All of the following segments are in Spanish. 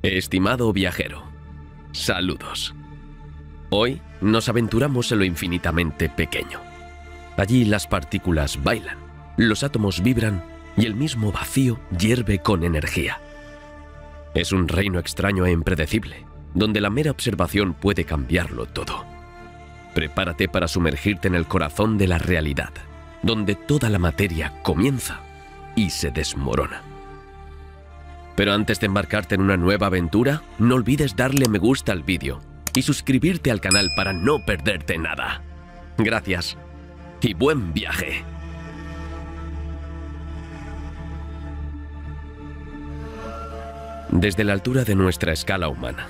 Estimado viajero, saludos. Hoy nos aventuramos en lo infinitamente pequeño. Allí las partículas bailan, los átomos vibran y el mismo vacío hierve con energía. Es un reino extraño e impredecible, donde la mera observación puede cambiarlo todo. Prepárate para sumergirte en el corazón de la realidad, donde toda la materia comienza y se desmorona. Pero antes de embarcarte en una nueva aventura, no olvides darle me gusta al vídeo y suscribirte al canal para no perderte nada. Gracias y buen viaje. Desde la altura de nuestra escala humana,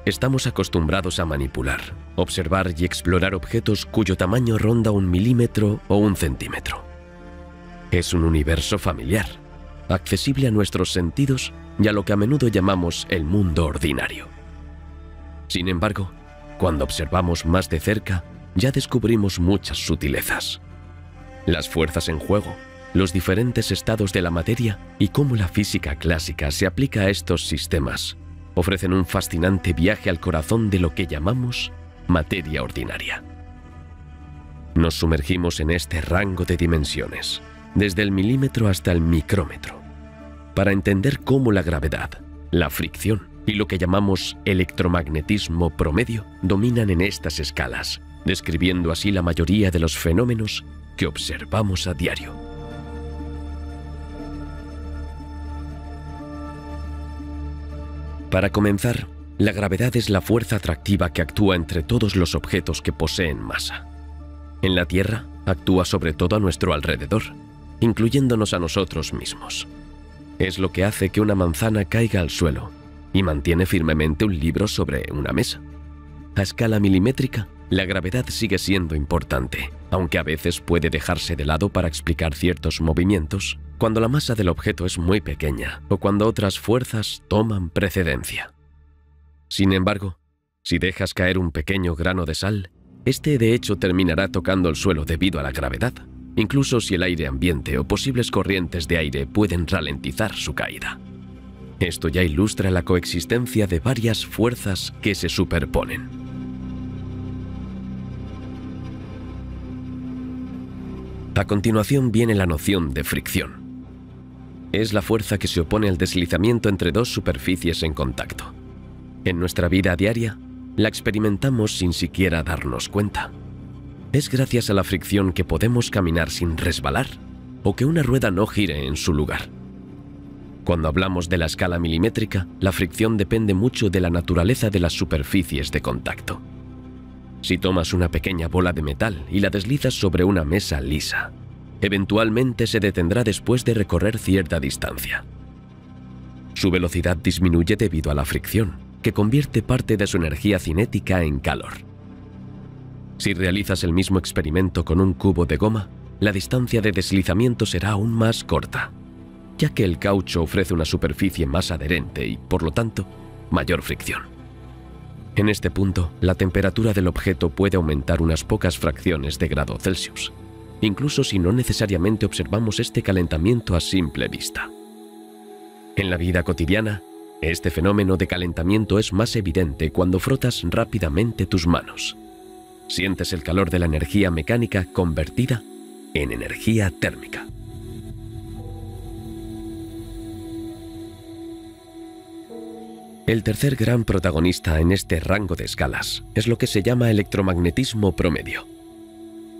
estamos acostumbrados a manipular, observar y explorar objetos cuyo tamaño ronda 1 milímetro o 1 centímetro. Es un universo familiar, accesible a nuestros sentidos y a lo que a menudo llamamos el mundo ordinario. Sin embargo, cuando observamos más de cerca, ya descubrimos muchas sutilezas. Las fuerzas en juego, los diferentes estados de la materia y cómo la física clásica se aplica a estos sistemas, ofrecen un fascinante viaje al corazón de lo que llamamos materia ordinaria. Nos sumergimos en este rango de dimensiones, desde el milímetro hasta el micrómetro, para entender cómo la gravedad, la fricción y lo que llamamos electromagnetismo promedio dominan en estas escalas, describiendo así la mayoría de los fenómenos que observamos a diario. Para comenzar, la gravedad es la fuerza atractiva que actúa entre todos los objetos que poseen masa. En la Tierra, actúa sobre todo a nuestro alrededor, incluyéndonos a nosotros mismos. Es lo que hace que una manzana caiga al suelo y mantiene firmemente un libro sobre una mesa. A escala milimétrica, la gravedad sigue siendo importante, aunque a veces puede dejarse de lado para explicar ciertos movimientos, cuando la masa del objeto es muy pequeña o cuando otras fuerzas toman precedencia. Sin embargo, si dejas caer un pequeño grano de sal, este de hecho terminará tocando el suelo debido a la gravedad, incluso si el aire ambiente o posibles corrientes de aire pueden ralentizar su caída. Esto ya ilustra la coexistencia de varias fuerzas que se superponen. A continuación viene la noción de fricción. Es la fuerza que se opone al deslizamiento entre dos superficies en contacto. En nuestra vida diaria, la experimentamos sin siquiera darnos cuenta. Es gracias a la fricción que podemos caminar sin resbalar o que una rueda no gire en su lugar. Cuando hablamos de la escala milimétrica, la fricción depende mucho de la naturaleza de las superficies de contacto. Si tomas una pequeña bola de metal y la deslizas sobre una mesa lisa, eventualmente se detendrá después de recorrer cierta distancia. Su velocidad disminuye debido a la fricción, que convierte parte de su energía cinética en calor. Si realizas el mismo experimento con un cubo de goma, la distancia de deslizamiento será aún más corta, ya que el caucho ofrece una superficie más adherente y, por lo tanto, mayor fricción. En este punto, la temperatura del objeto puede aumentar unas pocas fracciones de grado Celsius, incluso si no necesariamente observamos este calentamiento a simple vista. En la vida cotidiana, este fenómeno de calentamiento es más evidente cuando frotas rápidamente tus manos. Sientes el calor de la energía mecánica convertida en energía térmica. El tercer gran protagonista en este rango de escalas es lo que se llama electromagnetismo promedio.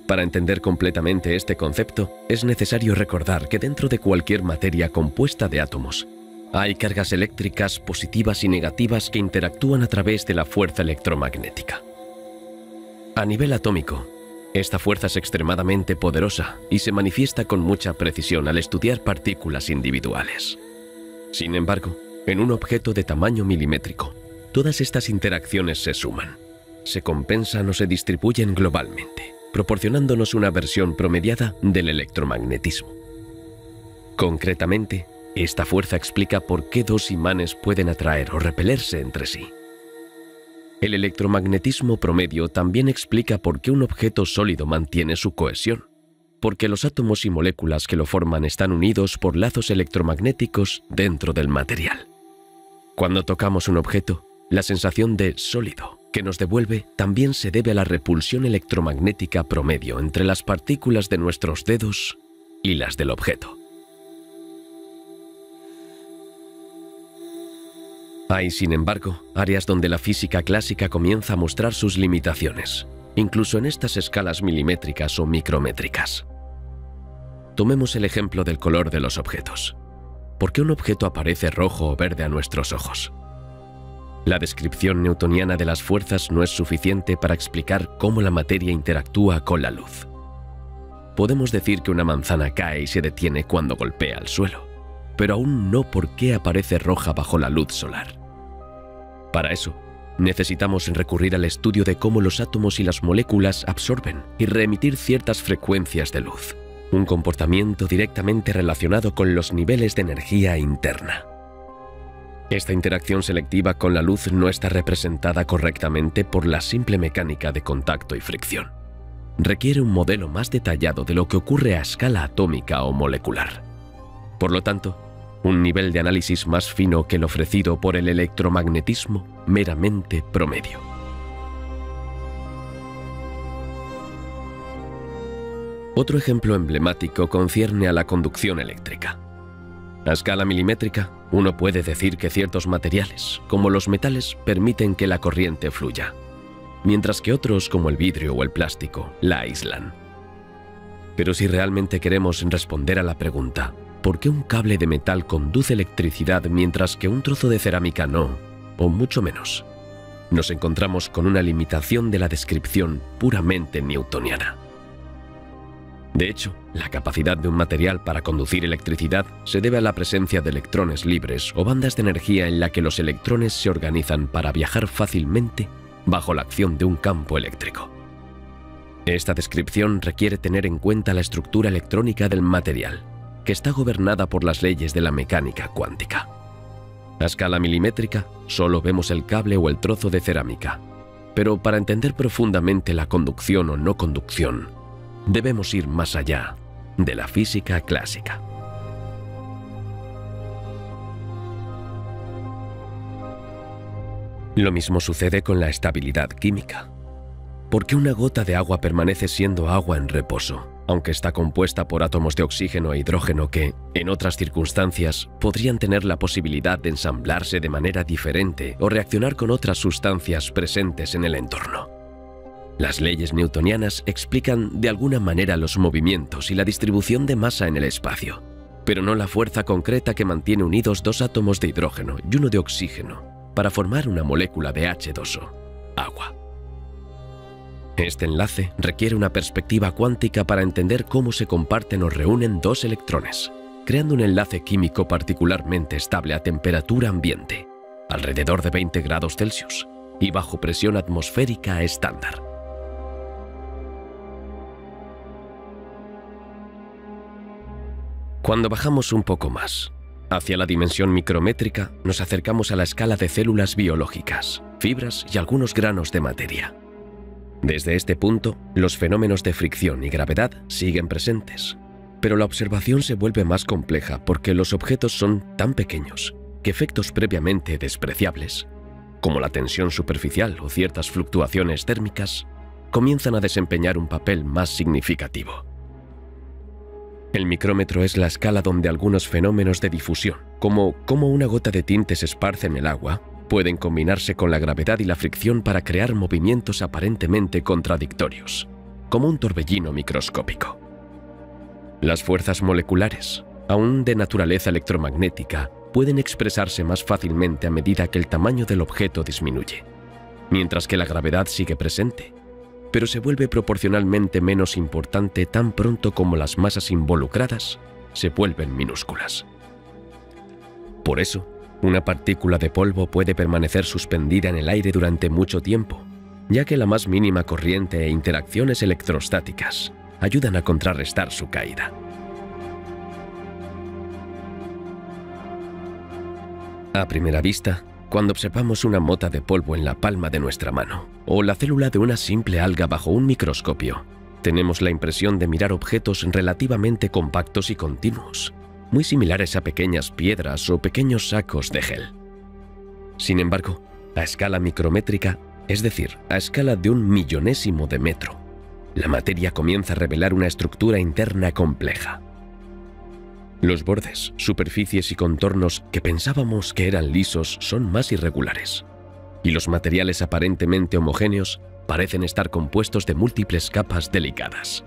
Para entender completamente este concepto, es necesario recordar que dentro de cualquier materia compuesta de átomos, hay cargas eléctricas positivas y negativas que interactúan a través de la fuerza electromagnética. A nivel atómico, esta fuerza es extremadamente poderosa y se manifiesta con mucha precisión al estudiar partículas individuales. Sin embargo, en un objeto de tamaño milimétrico, todas estas interacciones se suman, se compensan o se distribuyen globalmente, proporcionándonos una versión promediada del electromagnetismo. Concretamente, esta fuerza explica por qué dos imanes pueden atraer o repelerse entre sí. El electromagnetismo promedio también explica por qué un objeto sólido mantiene su cohesión, porque los átomos y moléculas que lo forman están unidos por lazos electromagnéticos dentro del material. Cuando tocamos un objeto, la sensación de sólido que nos devuelve también se debe a la repulsión electromagnética promedio entre las partículas de nuestros dedos y las del objeto. Hay, sin embargo, áreas donde la física clásica comienza a mostrar sus limitaciones, incluso en estas escalas milimétricas o micrométricas. Tomemos el ejemplo del color de los objetos. ¿Por qué un objeto aparece rojo o verde a nuestros ojos? La descripción newtoniana de las fuerzas no es suficiente para explicar cómo la materia interactúa con la luz. Podemos decir que una manzana cae y se detiene cuando golpea el suelo, pero aún no por qué aparece roja bajo la luz solar. Para eso, necesitamos recurrir al estudio de cómo los átomos y las moléculas absorben y reemitir ciertas frecuencias de luz, un comportamiento directamente relacionado con los niveles de energía interna. Esta interacción selectiva con la luz no está representada correctamente por la simple mecánica de contacto y fricción. Requiere un modelo más detallado de lo que ocurre a escala atómica o molecular. Por lo tanto, un nivel de análisis más fino que el ofrecido por el electromagnetismo meramente promedio. Otro ejemplo emblemático concierne a la conducción eléctrica. A escala milimétrica, uno puede decir que ciertos materiales, como los metales, permiten que la corriente fluya, mientras que otros, como el vidrio o el plástico, la aíslan. Pero si realmente queremos responder a la pregunta ¿por qué un cable de metal conduce electricidad mientras que un trozo de cerámica no, o mucho menos? Nos encontramos con una limitación de la descripción puramente newtoniana. De hecho, la capacidad de un material para conducir electricidad se debe a la presencia de electrones libres o bandas de energía en la que los electrones se organizan para viajar fácilmente bajo la acción de un campo eléctrico. Esta descripción requiere tener en cuenta la estructura electrónica del material, que está gobernada por las leyes de la mecánica cuántica. A escala milimétrica, solo vemos el cable o el trozo de cerámica, pero para entender profundamente la conducción o no conducción, debemos ir más allá de la física clásica. Lo mismo sucede con la estabilidad química. ¿Por qué una gota de agua permanece siendo agua en reposo, aunque está compuesta por átomos de oxígeno e hidrógeno que, en otras circunstancias, podrían tener la posibilidad de ensamblarse de manera diferente o reaccionar con otras sustancias presentes en el entorno? Las leyes newtonianas explican de alguna manera los movimientos y la distribución de masa en el espacio, pero no la fuerza concreta que mantiene unidos dos átomos de hidrógeno y uno de oxígeno para formar una molécula de H2O, agua. Este enlace requiere una perspectiva cuántica para entender cómo se comparten o reúnen dos electrones, creando un enlace químico particularmente estable a temperatura ambiente, alrededor de 20 grados Celsius, y bajo presión atmosférica estándar. Cuando bajamos un poco más, hacia la dimensión micrométrica, nos acercamos a la escala de células biológicas, fibras y algunos granos de materia. Desde este punto, los fenómenos de fricción y gravedad siguen presentes, pero la observación se vuelve más compleja porque los objetos son tan pequeños que efectos previamente despreciables, como la tensión superficial o ciertas fluctuaciones térmicas, comienzan a desempeñar un papel más significativo. El micrómetro es la escala donde algunos fenómenos de difusión, como cómo una gota de tinte se esparce en el agua, pueden combinarse con la gravedad y la fricción para crear movimientos aparentemente contradictorios, como un torbellino microscópico. Las fuerzas moleculares, aún de naturaleza electromagnética, pueden expresarse más fácilmente a medida que el tamaño del objeto disminuye, mientras que la gravedad sigue presente, pero se vuelve proporcionalmente menos importante tan pronto como las masas involucradas se vuelven minúsculas. Por eso, una partícula de polvo puede permanecer suspendida en el aire durante mucho tiempo, ya que la más mínima corriente e interacciones electrostáticas ayudan a contrarrestar su caída. A primera vista, cuando observamos una mota de polvo en la palma de nuestra mano o la célula de una simple alga bajo un microscopio, tenemos la impresión de mirar objetos relativamente compactos y continuos, muy similares a pequeñas piedras o pequeños sacos de gel. Sin embargo, a escala micrométrica, es decir, a escala de 1/1000.000 de metro, la materia comienza a revelar una estructura interna compleja. Los bordes, superficies y contornos que pensábamos que eran lisos son más irregulares, y los materiales aparentemente homogéneos parecen estar compuestos de múltiples capas delicadas.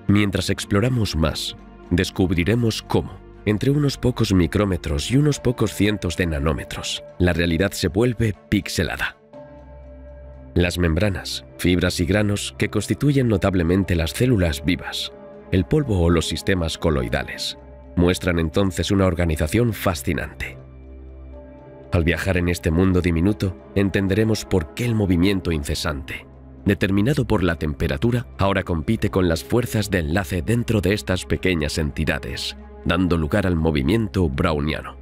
Mientras exploramos más, descubriremos cómo, entre unos pocos micrómetros y unos pocos cientos de nanómetros, la realidad se vuelve pixelada. Las membranas, fibras y granos que constituyen notablemente las células vivas, el polvo o los sistemas coloidales, muestran entonces una organización fascinante. Al viajar en este mundo diminuto, entenderemos por qué el movimiento incesante, determinado por la temperatura, ahora compite con las fuerzas de enlace dentro de estas pequeñas entidades, dando lugar al movimiento browniano.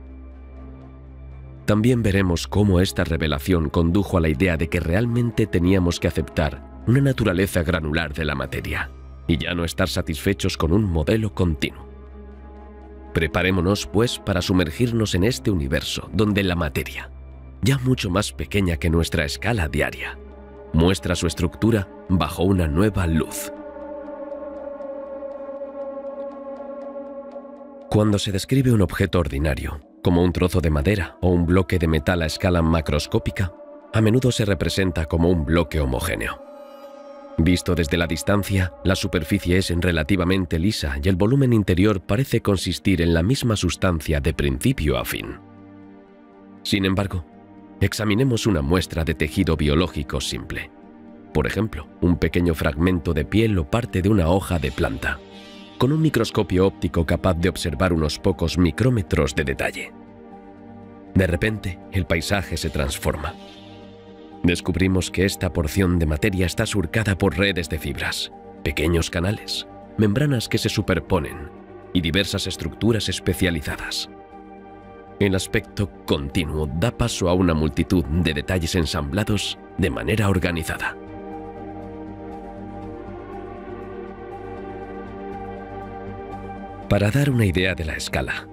También veremos cómo esta revelación condujo a la idea de que realmente teníamos que aceptar una naturaleza granular de la materia, y ya no estar satisfechos con un modelo continuo. Preparémonos, pues, para sumergirnos en este universo donde la materia, ya mucho más pequeña que nuestra escala diaria, muestra su estructura bajo una nueva luz. Cuando se describe un objeto ordinario, como un trozo de madera o un bloque de metal a escala macroscópica, a menudo se representa como un bloque homogéneo. Visto desde la distancia, la superficie es relativamente lisa y el volumen interior parece consistir en la misma sustancia de principio a fin. Sin embargo, examinemos una muestra de tejido biológico simple. Por ejemplo, un pequeño fragmento de piel o parte de una hoja de planta, con un microscopio óptico capaz de observar unos pocos micrómetros de detalle. De repente, el paisaje se transforma. Descubrimos que esta porción de materia está surcada por redes de fibras, pequeños canales, membranas que se superponen y diversas estructuras especializadas. El aspecto continuo da paso a una multitud de detalles ensamblados de manera organizada. Para dar una idea de la escala,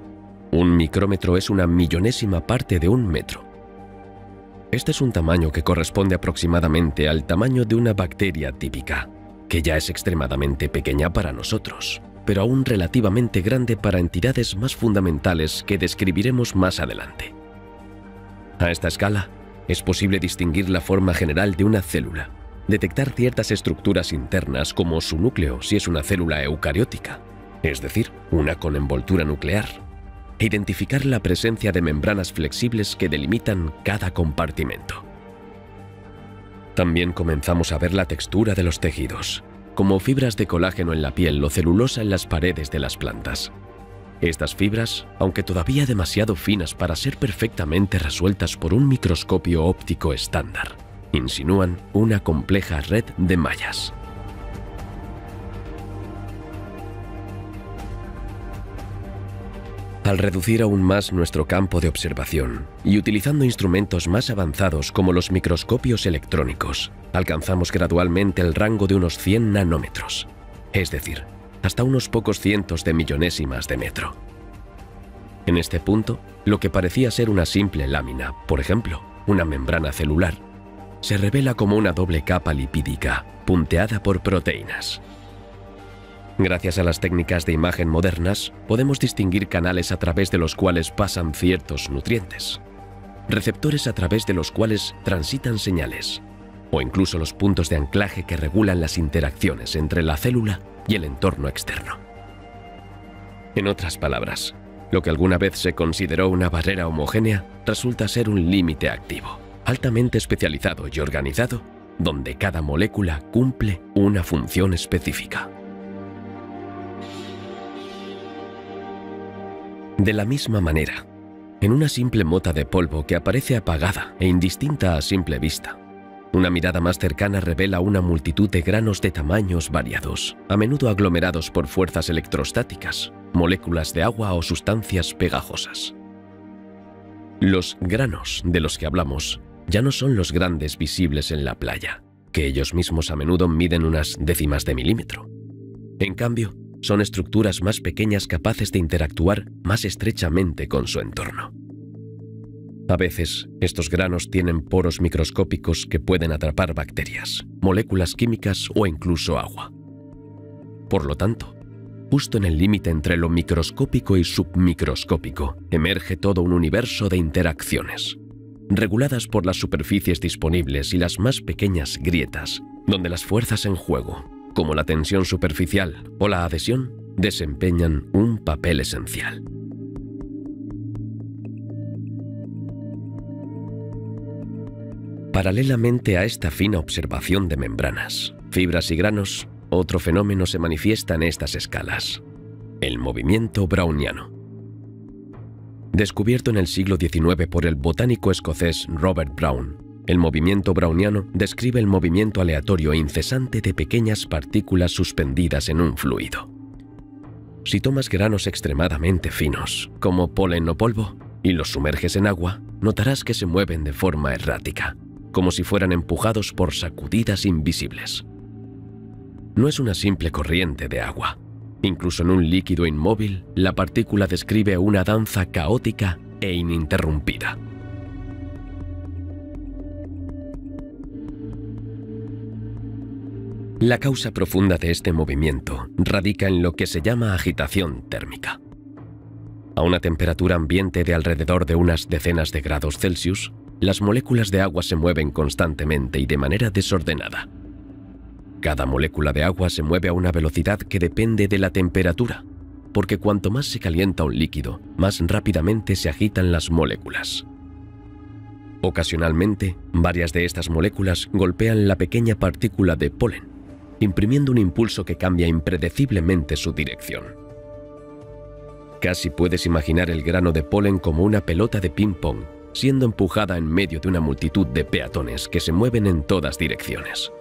un micrómetro es una millonésima parte de un metro. Este es un tamaño que corresponde aproximadamente al tamaño de una bacteria típica, que ya es extremadamente pequeña para nosotros, pero aún relativamente grande para entidades más fundamentales que describiremos más adelante. A esta escala, es posible distinguir la forma general de una célula, detectar ciertas estructuras internas como su núcleo si es una célula eucariótica, es decir, una con envoltura nuclear, e identificar la presencia de membranas flexibles que delimitan cada compartimento. También comenzamos a ver la textura de los tejidos, como fibras de colágeno en la piel o celulosa en las paredes de las plantas. Estas fibras, aunque todavía demasiado finas para ser perfectamente resueltas por un microscopio óptico estándar, insinúan una compleja red de mallas. Al reducir aún más nuestro campo de observación y utilizando instrumentos más avanzados como los microscopios electrónicos, alcanzamos gradualmente el rango de unos 100 nanómetros, es decir, hasta unos pocos cientos de millonésimas de metro. En este punto, lo que parecía ser una simple lámina, por ejemplo, una membrana celular, se revela como una doble capa lipídica punteada por proteínas. Gracias a las técnicas de imagen modernas, podemos distinguir canales a través de los cuales pasan ciertos nutrientes, receptores a través de los cuales transitan señales, o incluso los puntos de anclaje que regulan las interacciones entre la célula y el entorno externo. En otras palabras, lo que alguna vez se consideró una barrera homogénea resulta ser un límite activo, altamente especializado y organizado, donde cada molécula cumple una función específica. De la misma manera, en una simple mota de polvo que aparece apagada e indistinta a simple vista, una mirada más cercana revela una multitud de granos de tamaños variados, a menudo aglomerados por fuerzas electrostáticas, moléculas de agua o sustancias pegajosas. Los granos de los que hablamos ya no son los grandes visibles en la playa, que ellos mismos a menudo miden unas décimas de milímetro. En cambio, son estructuras más pequeñas capaces de interactuar más estrechamente con su entorno. A veces, estos granos tienen poros microscópicos que pueden atrapar bacterias, moléculas químicas o incluso agua. Por lo tanto, justo en el límite entre lo microscópico y submicroscópico, emerge todo un universo de interacciones, reguladas por las superficies disponibles y las más pequeñas grietas, donde las fuerzas en juego, como la tensión superficial o la adhesión, desempeñan un papel esencial. Paralelamente a esta fina observación de membranas, fibras y granos, otro fenómeno se manifiesta en estas escalas: el movimiento browniano. Descubierto en el siglo XIX por el botánico escocés Robert Brown, el movimiento browniano describe el movimiento aleatorio e incesante de pequeñas partículas suspendidas en un fluido. Si tomas granos extremadamente finos, como polen o polvo, y los sumerges en agua, notarás que se mueven de forma errática, como si fueran empujados por sacudidas invisibles. No es una simple corriente de agua. Incluso en un líquido inmóvil, la partícula describe una danza caótica e ininterrumpida. La causa profunda de este movimiento radica en lo que se llama agitación térmica. A una temperatura ambiente de alrededor de unas decenas de grados Celsius, las moléculas de agua se mueven constantemente y de manera desordenada. Cada molécula de agua se mueve a una velocidad que depende de la temperatura, porque cuanto más se calienta un líquido, más rápidamente se agitan las moléculas. Ocasionalmente, varias de estas moléculas golpean la pequeña partícula de polen, imprimiendo un impulso que cambia impredeciblemente su dirección. Casi puedes imaginar el grano de polen como una pelota de ping-pong, siendo empujada en medio de una multitud de peatones que se mueven en todas direcciones.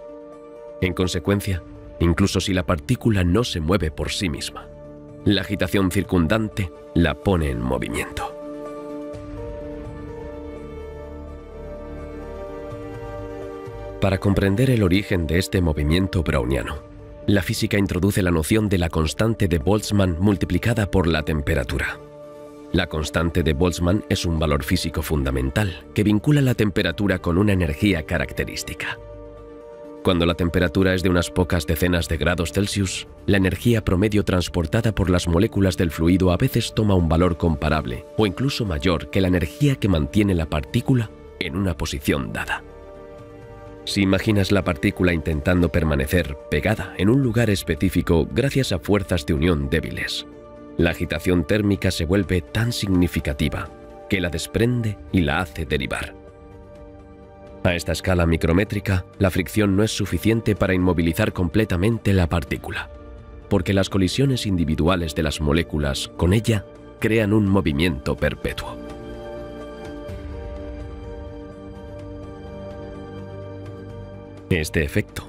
En consecuencia, incluso si la partícula no se mueve por sí misma, la agitación circundante la pone en movimiento. Para comprender el origen de este movimiento browniano, la física introduce la noción de la constante de Boltzmann multiplicada por la temperatura. La constante de Boltzmann es un valor físico fundamental que vincula la temperatura con una energía característica. Cuando la temperatura es de unas pocas decenas de grados Celsius, la energía promedio transportada por las moléculas del fluido a veces toma un valor comparable o incluso mayor que la energía que mantiene la partícula en una posición dada. Si imaginas la partícula intentando permanecer pegada en un lugar específico gracias a fuerzas de unión débiles, la agitación térmica se vuelve tan significativa que la desprende y la hace derivar. A esta escala micrométrica, la fricción no es suficiente para inmovilizar completamente la partícula, porque las colisiones individuales de las moléculas con ella crean un movimiento perpetuo. Este efecto,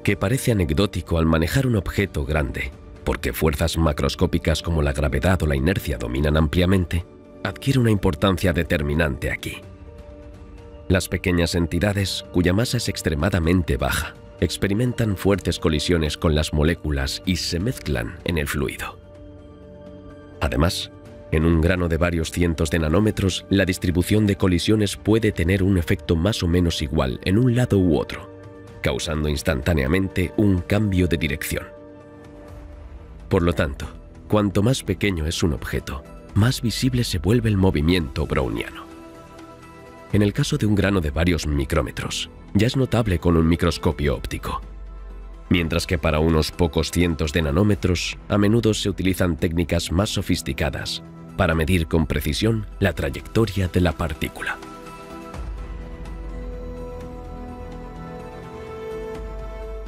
que parece anecdótico al manejar un objeto grande, porque fuerzas macroscópicas como la gravedad o la inercia dominan ampliamente, adquiere una importancia determinante aquí. Las pequeñas entidades, cuya masa es extremadamente baja, experimentan fuertes colisiones con las moléculas y se mezclan en el fluido. Además, en un grano de varios cientos de nanómetros, la distribución de colisiones puede tener un efecto más o menos igual en un lado u otro, causando instantáneamente un cambio de dirección. Por lo tanto, cuanto más pequeño es un objeto, más visible se vuelve el movimiento browniano. En el caso de un grano de varios micrómetros, ya es notable con un microscopio óptico, mientras que para unos pocos cientos de nanómetros, a menudo se utilizan técnicas más sofisticadas para medir con precisión la trayectoria de la partícula.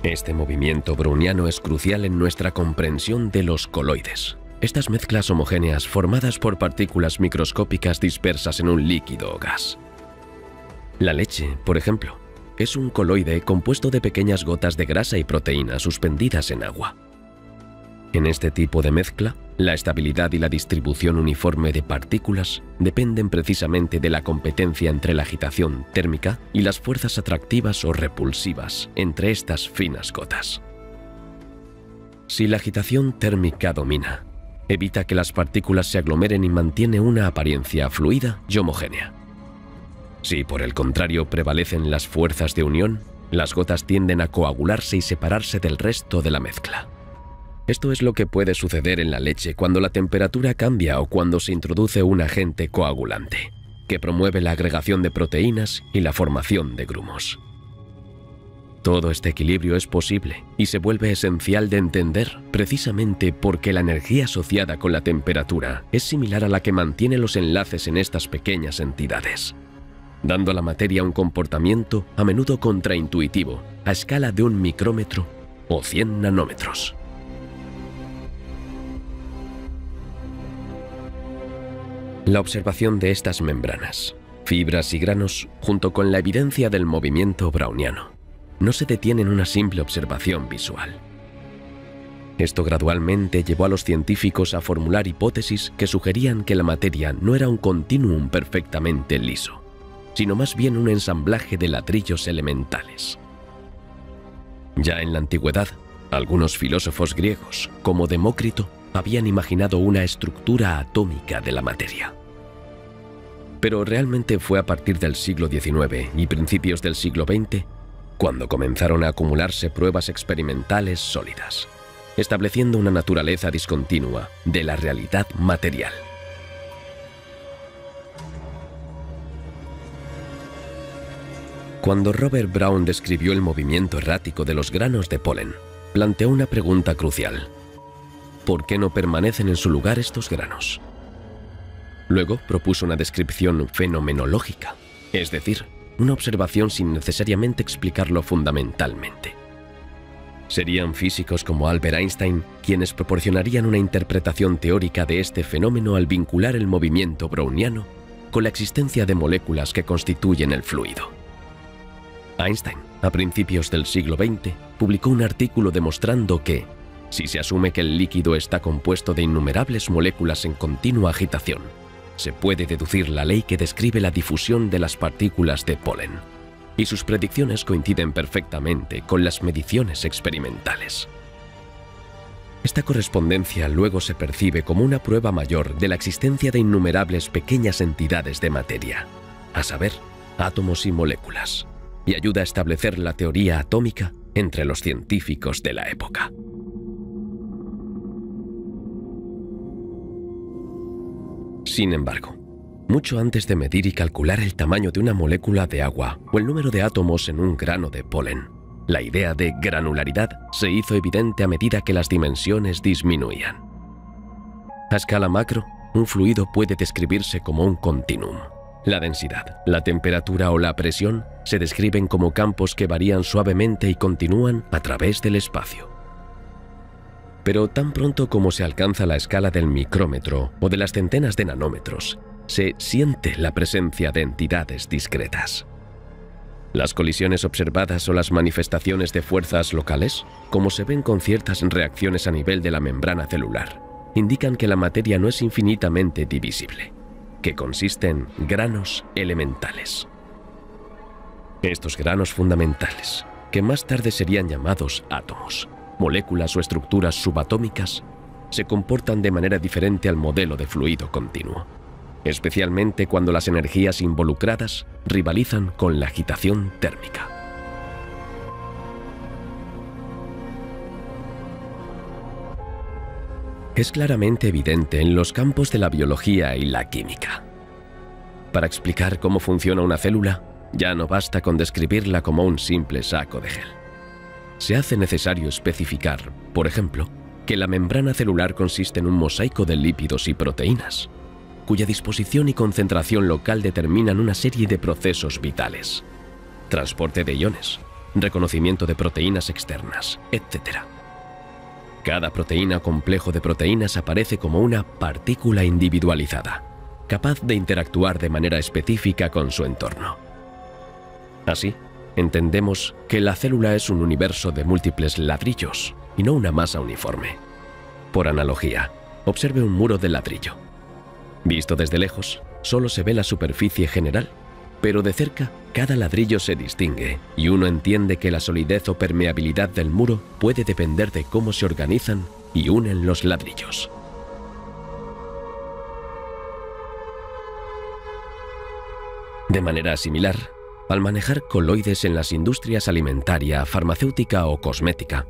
Este movimiento browniano es crucial en nuestra comprensión de los coloides, estas mezclas homogéneas formadas por partículas microscópicas dispersas en un líquido o gas. La leche, por ejemplo, es un coloide compuesto de pequeñas gotas de grasa y proteína suspendidas en agua. En este tipo de mezcla, la estabilidad y la distribución uniforme de partículas dependen precisamente de la competencia entre la agitación térmica y las fuerzas atractivas o repulsivas entre estas finas gotas. Si la agitación térmica domina, evita que las partículas se aglomeren y mantiene una apariencia fluida y homogénea. Si por el contrario prevalecen las fuerzas de unión, las gotas tienden a coagularse y separarse del resto de la mezcla. Esto es lo que puede suceder en la leche cuando la temperatura cambia o cuando se introduce un agente coagulante, que promueve la agregación de proteínas y la formación de grumos. Todo este equilibrio es posible y se vuelve esencial de entender precisamente porque la energía asociada con la temperatura es similar a la que mantiene los enlaces en estas pequeñas entidades, dando a la materia un comportamiento a menudo contraintuitivo a escala de 1 micrómetro o 100 nanómetros. La observación de estas membranas, fibras y granos, junto con la evidencia del movimiento browniano, no se detiene en una simple observación visual. Esto gradualmente llevó a los científicos a formular hipótesis que sugerían que la materia no era un continuum perfectamente liso, sino más bien un ensamblaje de ladrillos elementales. Ya en la antigüedad, algunos filósofos griegos, como Demócrito, habían imaginado una estructura atómica de la materia. Pero realmente fue a partir del siglo XIX y principios del siglo XX cuando comenzaron a acumularse pruebas experimentales sólidas, estableciendo una naturaleza discontinua de la realidad material. Cuando Robert Brown describió el movimiento errático de los granos de polen, planteó una pregunta crucial: ¿por qué no permanecen en su lugar estos granos? Luego propuso una descripción fenomenológica, es decir, una observación sin necesariamente explicarlo fundamentalmente. Serían físicos como Albert Einstein quienes proporcionarían una interpretación teórica de este fenómeno al vincular el movimiento browniano con la existencia de moléculas que constituyen el fluido. Einstein, a principios del siglo XX, publicó un artículo demostrando que, si se asume que el líquido está compuesto de innumerables moléculas en continua agitación, se puede deducir la ley que describe la difusión de las partículas de polen, y sus predicciones coinciden perfectamente con las mediciones experimentales. Esta correspondencia luego se percibe como una prueba mayor de la existencia de innumerables pequeñas entidades de materia, a saber, átomos y moléculas, y ayuda a establecer la teoría atómica entre los científicos de la época. Sin embargo, mucho antes de medir y calcular el tamaño de una molécula de agua o el número de átomos en un grano de polen, la idea de granularidad se hizo evidente a medida que las dimensiones disminuían. A escala macro, un fluido puede describirse como un continuum. La densidad, la temperatura o la presión se describen como campos que varían suavemente y continúan a través del espacio. Pero tan pronto como se alcanza la escala del micrómetro o de las centenas de nanómetros, se siente la presencia de entidades discretas. Las colisiones observadas o las manifestaciones de fuerzas locales, como se ven con ciertas reacciones a nivel de la membrana celular, indican que la materia no es infinitamente divisible, que consiste en granos elementales. Estos granos fundamentales, que más tarde serían llamados átomos, moléculas o estructuras subatómicas, se comportan de manera diferente al modelo de fluido continuo, especialmente cuando las energías involucradas rivalizan con la agitación térmica. Es claramente evidente en los campos de la biología y la química. Para explicar cómo funciona una célula, ya no basta con describirla como un simple saco de gel. Se hace necesario especificar, por ejemplo, que la membrana celular consiste en un mosaico de lípidos y proteínas, cuya disposición y concentración local determinan una serie de procesos vitales: transporte de iones, reconocimiento de proteínas externas, etc. Cada proteína o complejo de proteínas aparece como una partícula individualizada, capaz de interactuar de manera específica con su entorno. Así, entendemos que la célula es un universo de múltiples ladrillos y no una masa uniforme. Por analogía, observe un muro de ladrillo. Visto desde lejos, solo se ve la superficie general, pero de cerca cada ladrillo se distingue y uno entiende que la solidez o permeabilidad del muro puede depender de cómo se organizan y unen los ladrillos. De manera similar, al manejar coloides en las industrias alimentaria, farmacéutica o cosmética,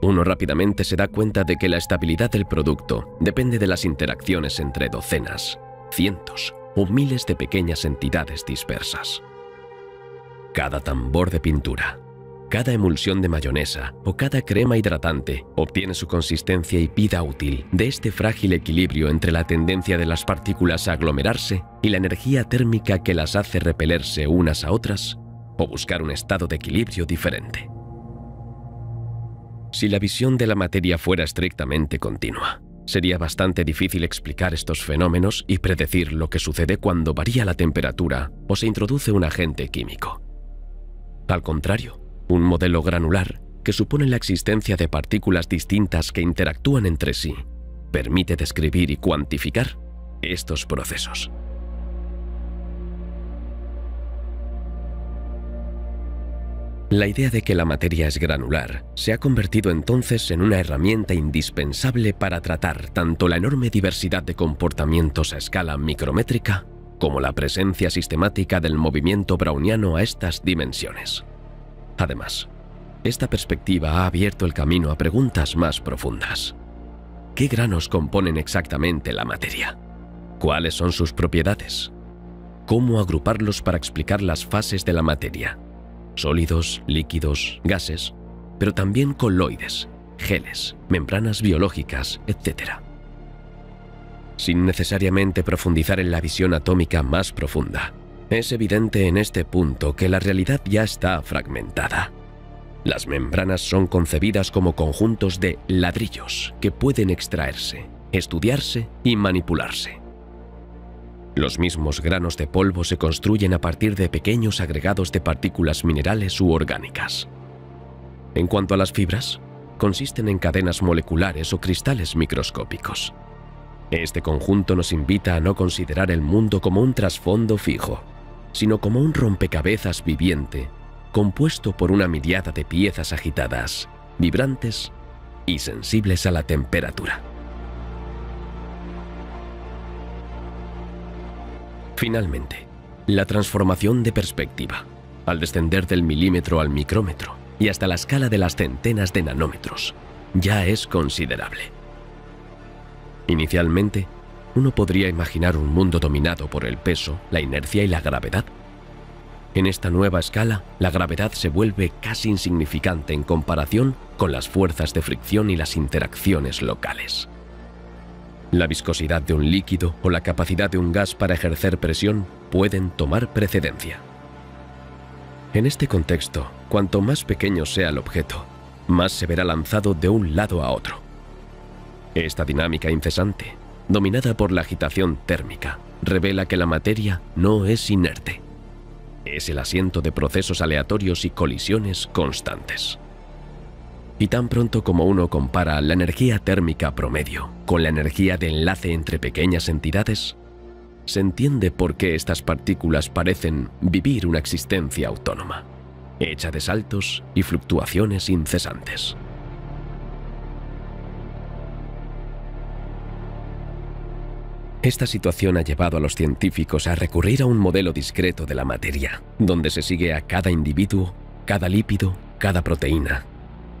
uno rápidamente se da cuenta de que la estabilidad del producto depende de las interacciones entre docenas, cientos o miles de pequeñas entidades dispersas. Cada tambor de pintura, cada emulsión de mayonesa o cada crema hidratante obtiene su consistencia y vida útil de este frágil equilibrio entre la tendencia de las partículas a aglomerarse y la energía térmica que las hace repelerse unas a otras o buscar un estado de equilibrio diferente. Si la visión de la materia fuera estrictamente continua, sería bastante difícil explicar estos fenómenos y predecir lo que sucede cuando varía la temperatura o se introduce un agente químico. Al contrario, un modelo granular, que supone la existencia de partículas distintas que interactúan entre sí, permite describir y cuantificar estos procesos. La idea de que la materia es granular se ha convertido entonces en una herramienta indispensable para tratar tanto la enorme diversidad de comportamientos a escala micrométrica como la presencia sistemática del movimiento browniano a estas dimensiones. Además, esta perspectiva ha abierto el camino a preguntas más profundas. ¿Qué granos componen exactamente la materia? ¿Cuáles son sus propiedades? ¿Cómo agruparlos para explicar las fases de la materia? Sólidos, líquidos, gases, pero también coloides, geles, membranas biológicas, etc. Sin necesariamente profundizar en la visión atómica más profunda, es evidente en este punto que la realidad ya está fragmentada. Las membranas son concebidas como conjuntos de ladrillos que pueden extraerse, estudiarse y manipularse. Los mismos granos de polvo se construyen a partir de pequeños agregados de partículas minerales u orgánicas. En cuanto a las fibras, consisten en cadenas moleculares o cristales microscópicos. Este conjunto nos invita a no considerar el mundo como un trasfondo fijo, sino como un rompecabezas viviente, compuesto por una miríada de piezas agitadas, vibrantes y sensibles a la temperatura. Finalmente, la transformación de perspectiva, al descender del milímetro al micrómetro y hasta la escala de las centenas de nanómetros, ya es considerable. Inicialmente, uno podría imaginar un mundo dominado por el peso, la inercia y la gravedad. En esta nueva escala, la gravedad se vuelve casi insignificante en comparación con las fuerzas de fricción y las interacciones locales. La viscosidad de un líquido o la capacidad de un gas para ejercer presión pueden tomar precedencia. En este contexto, cuanto más pequeño sea el objeto, más se verá lanzado de un lado a otro. Esta dinámica incesante, dominada por la agitación térmica, revela que la materia no es inerte. Es el asiento de procesos aleatorios y colisiones constantes. Y tan pronto como uno compara la energía térmica promedio con la energía de enlace entre pequeñas entidades, se entiende por qué estas partículas parecen vivir una existencia autónoma, hecha de saltos y fluctuaciones incesantes. Esta situación ha llevado a los científicos a recurrir a un modelo discreto de la materia, donde se sigue a cada individuo, cada lípido, cada proteína,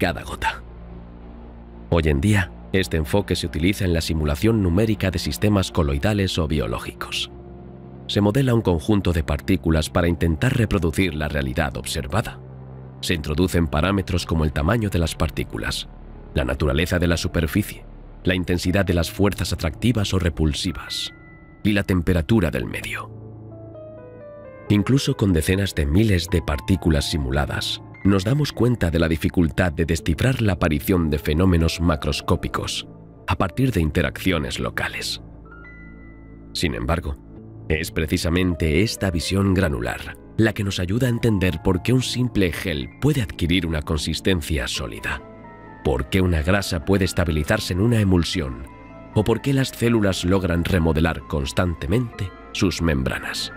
cada gota. Hoy en día, este enfoque se utiliza en la simulación numérica de sistemas coloidales o biológicos. Se modela un conjunto de partículas para intentar reproducir la realidad observada. Se introducen parámetros como el tamaño de las partículas, la naturaleza de la superficie, la intensidad de las fuerzas atractivas o repulsivas y la temperatura del medio. Incluso con decenas de miles de partículas simuladas, nos damos cuenta de la dificultad de descifrar la aparición de fenómenos macroscópicos a partir de interacciones locales. Sin embargo, es precisamente esta visión granular la que nos ayuda a entender por qué un simple gel puede adquirir una consistencia sólida, por qué una grasa puede estabilizarse en una emulsión o por qué las células logran remodelar constantemente sus membranas.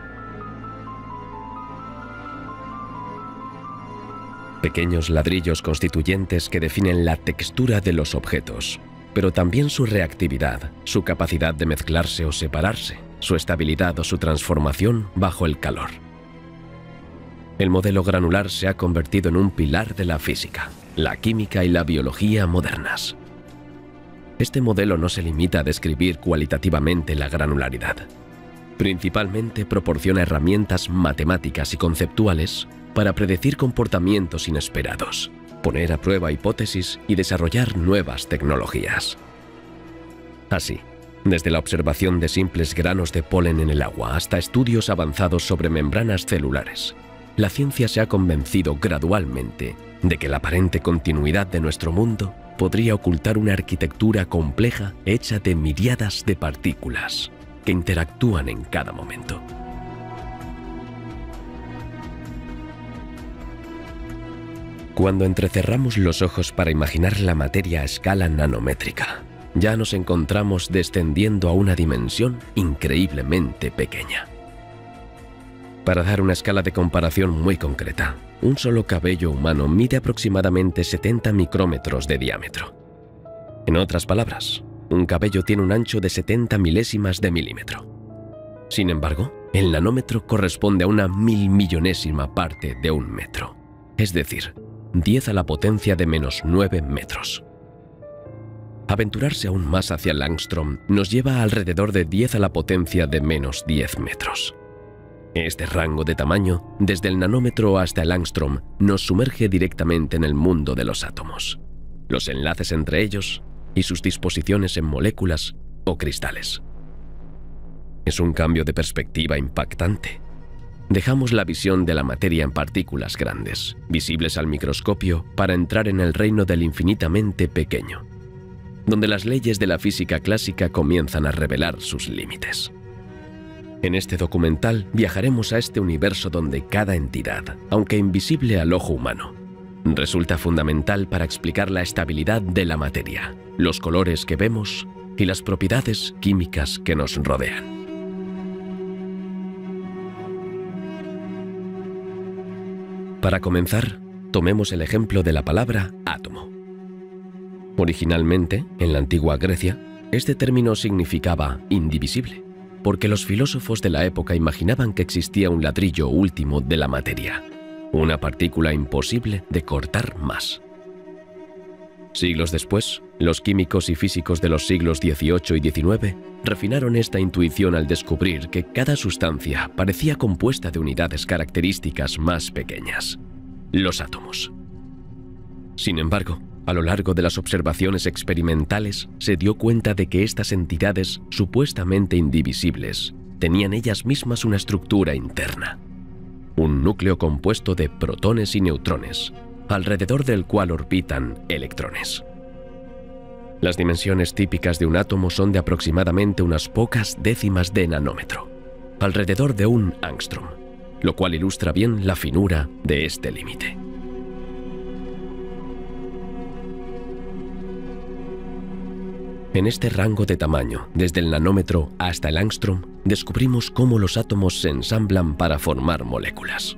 Pequeños ladrillos constituyentes que definen la textura de los objetos, pero también su reactividad, su capacidad de mezclarse o separarse, su estabilidad o su transformación bajo el calor. El modelo granular se ha convertido en un pilar de la física, la química y la biología modernas. Este modelo no se limita a describir cualitativamente la granularidad. Principalmente proporciona herramientas matemáticas y conceptuales para predecir comportamientos inesperados, poner a prueba hipótesis y desarrollar nuevas tecnologías. Así, desde la observación de simples granos de polen en el agua hasta estudios avanzados sobre membranas celulares, la ciencia se ha convencido gradualmente de que la aparente continuidad de nuestro mundo podría ocultar una arquitectura compleja hecha de miríadas de partículas que interactúan en cada momento. Cuando entrecerramos los ojos para imaginar la materia a escala nanométrica, ya nos encontramos descendiendo a una dimensión increíblemente pequeña. Para dar una escala de comparación muy concreta, un solo cabello humano mide aproximadamente 70 micrómetros de diámetro. En otras palabras, un cabello tiene un ancho de 70 milésimas de milímetro. Sin embargo, el nanómetro corresponde a una milmillonésima parte de un metro, es decir, 10 a la potencia de menos 9 metros. Aventurarse aún más hacia el ángstrom nos lleva a alrededor de 10 a la potencia de menos 10 metros. Este rango de tamaño, desde el nanómetro hasta el ángstrom, nos sumerge directamente en el mundo de los átomos, los enlaces entre ellos y sus disposiciones en moléculas o cristales. Es un cambio de perspectiva impactante. Dejamos la visión de la materia en partículas grandes, visibles al microscopio, para entrar en el reino del infinitamente pequeño, donde las leyes de la física clásica comienzan a revelar sus límites. En este documental viajaremos a este universo donde cada entidad, aunque invisible al ojo humano, resulta fundamental para explicar la estabilidad de la materia, los colores que vemos y las propiedades químicas que nos rodean. Para comenzar, tomemos el ejemplo de la palabra átomo. Originalmente, en la antigua Grecia, este término significaba indivisible, porque los filósofos de la época imaginaban que existía un ladrillo último de la materia, una partícula imposible de cortar más. Siglos después, los químicos y físicos de los siglos XVIII y XIX refinaron esta intuición al descubrir que cada sustancia parecía compuesta de unidades características más pequeñas, los átomos. Sin embargo, a lo largo de las observaciones experimentales, se dio cuenta de que estas entidades supuestamente indivisibles tenían ellas mismas una estructura interna, un núcleo compuesto de protones y neutrones, alrededor del cual orbitan electrones. Las dimensiones típicas de un átomo son de aproximadamente unas pocas décimas de nanómetro, alrededor de un ángstrom, lo cual ilustra bien la finura de este límite. En este rango de tamaño, desde el nanómetro hasta el ángstrom, descubrimos cómo los átomos se ensamblan para formar moléculas.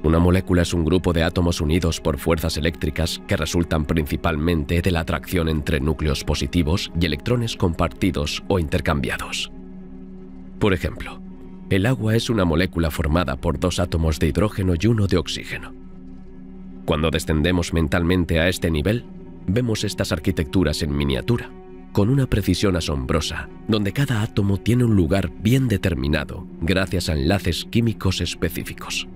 Una molécula es un grupo de átomos unidos por fuerzas eléctricas que resultan principalmente de la atracción entre núcleos positivos y electrones compartidos o intercambiados. Por ejemplo, el agua es una molécula formada por 2 átomos de hidrógeno y 1 de oxígeno. Cuando descendemos mentalmente a este nivel, vemos estas arquitecturas en miniatura, con una precisión asombrosa, donde cada átomo tiene un lugar bien determinado gracias a enlaces químicos específicos.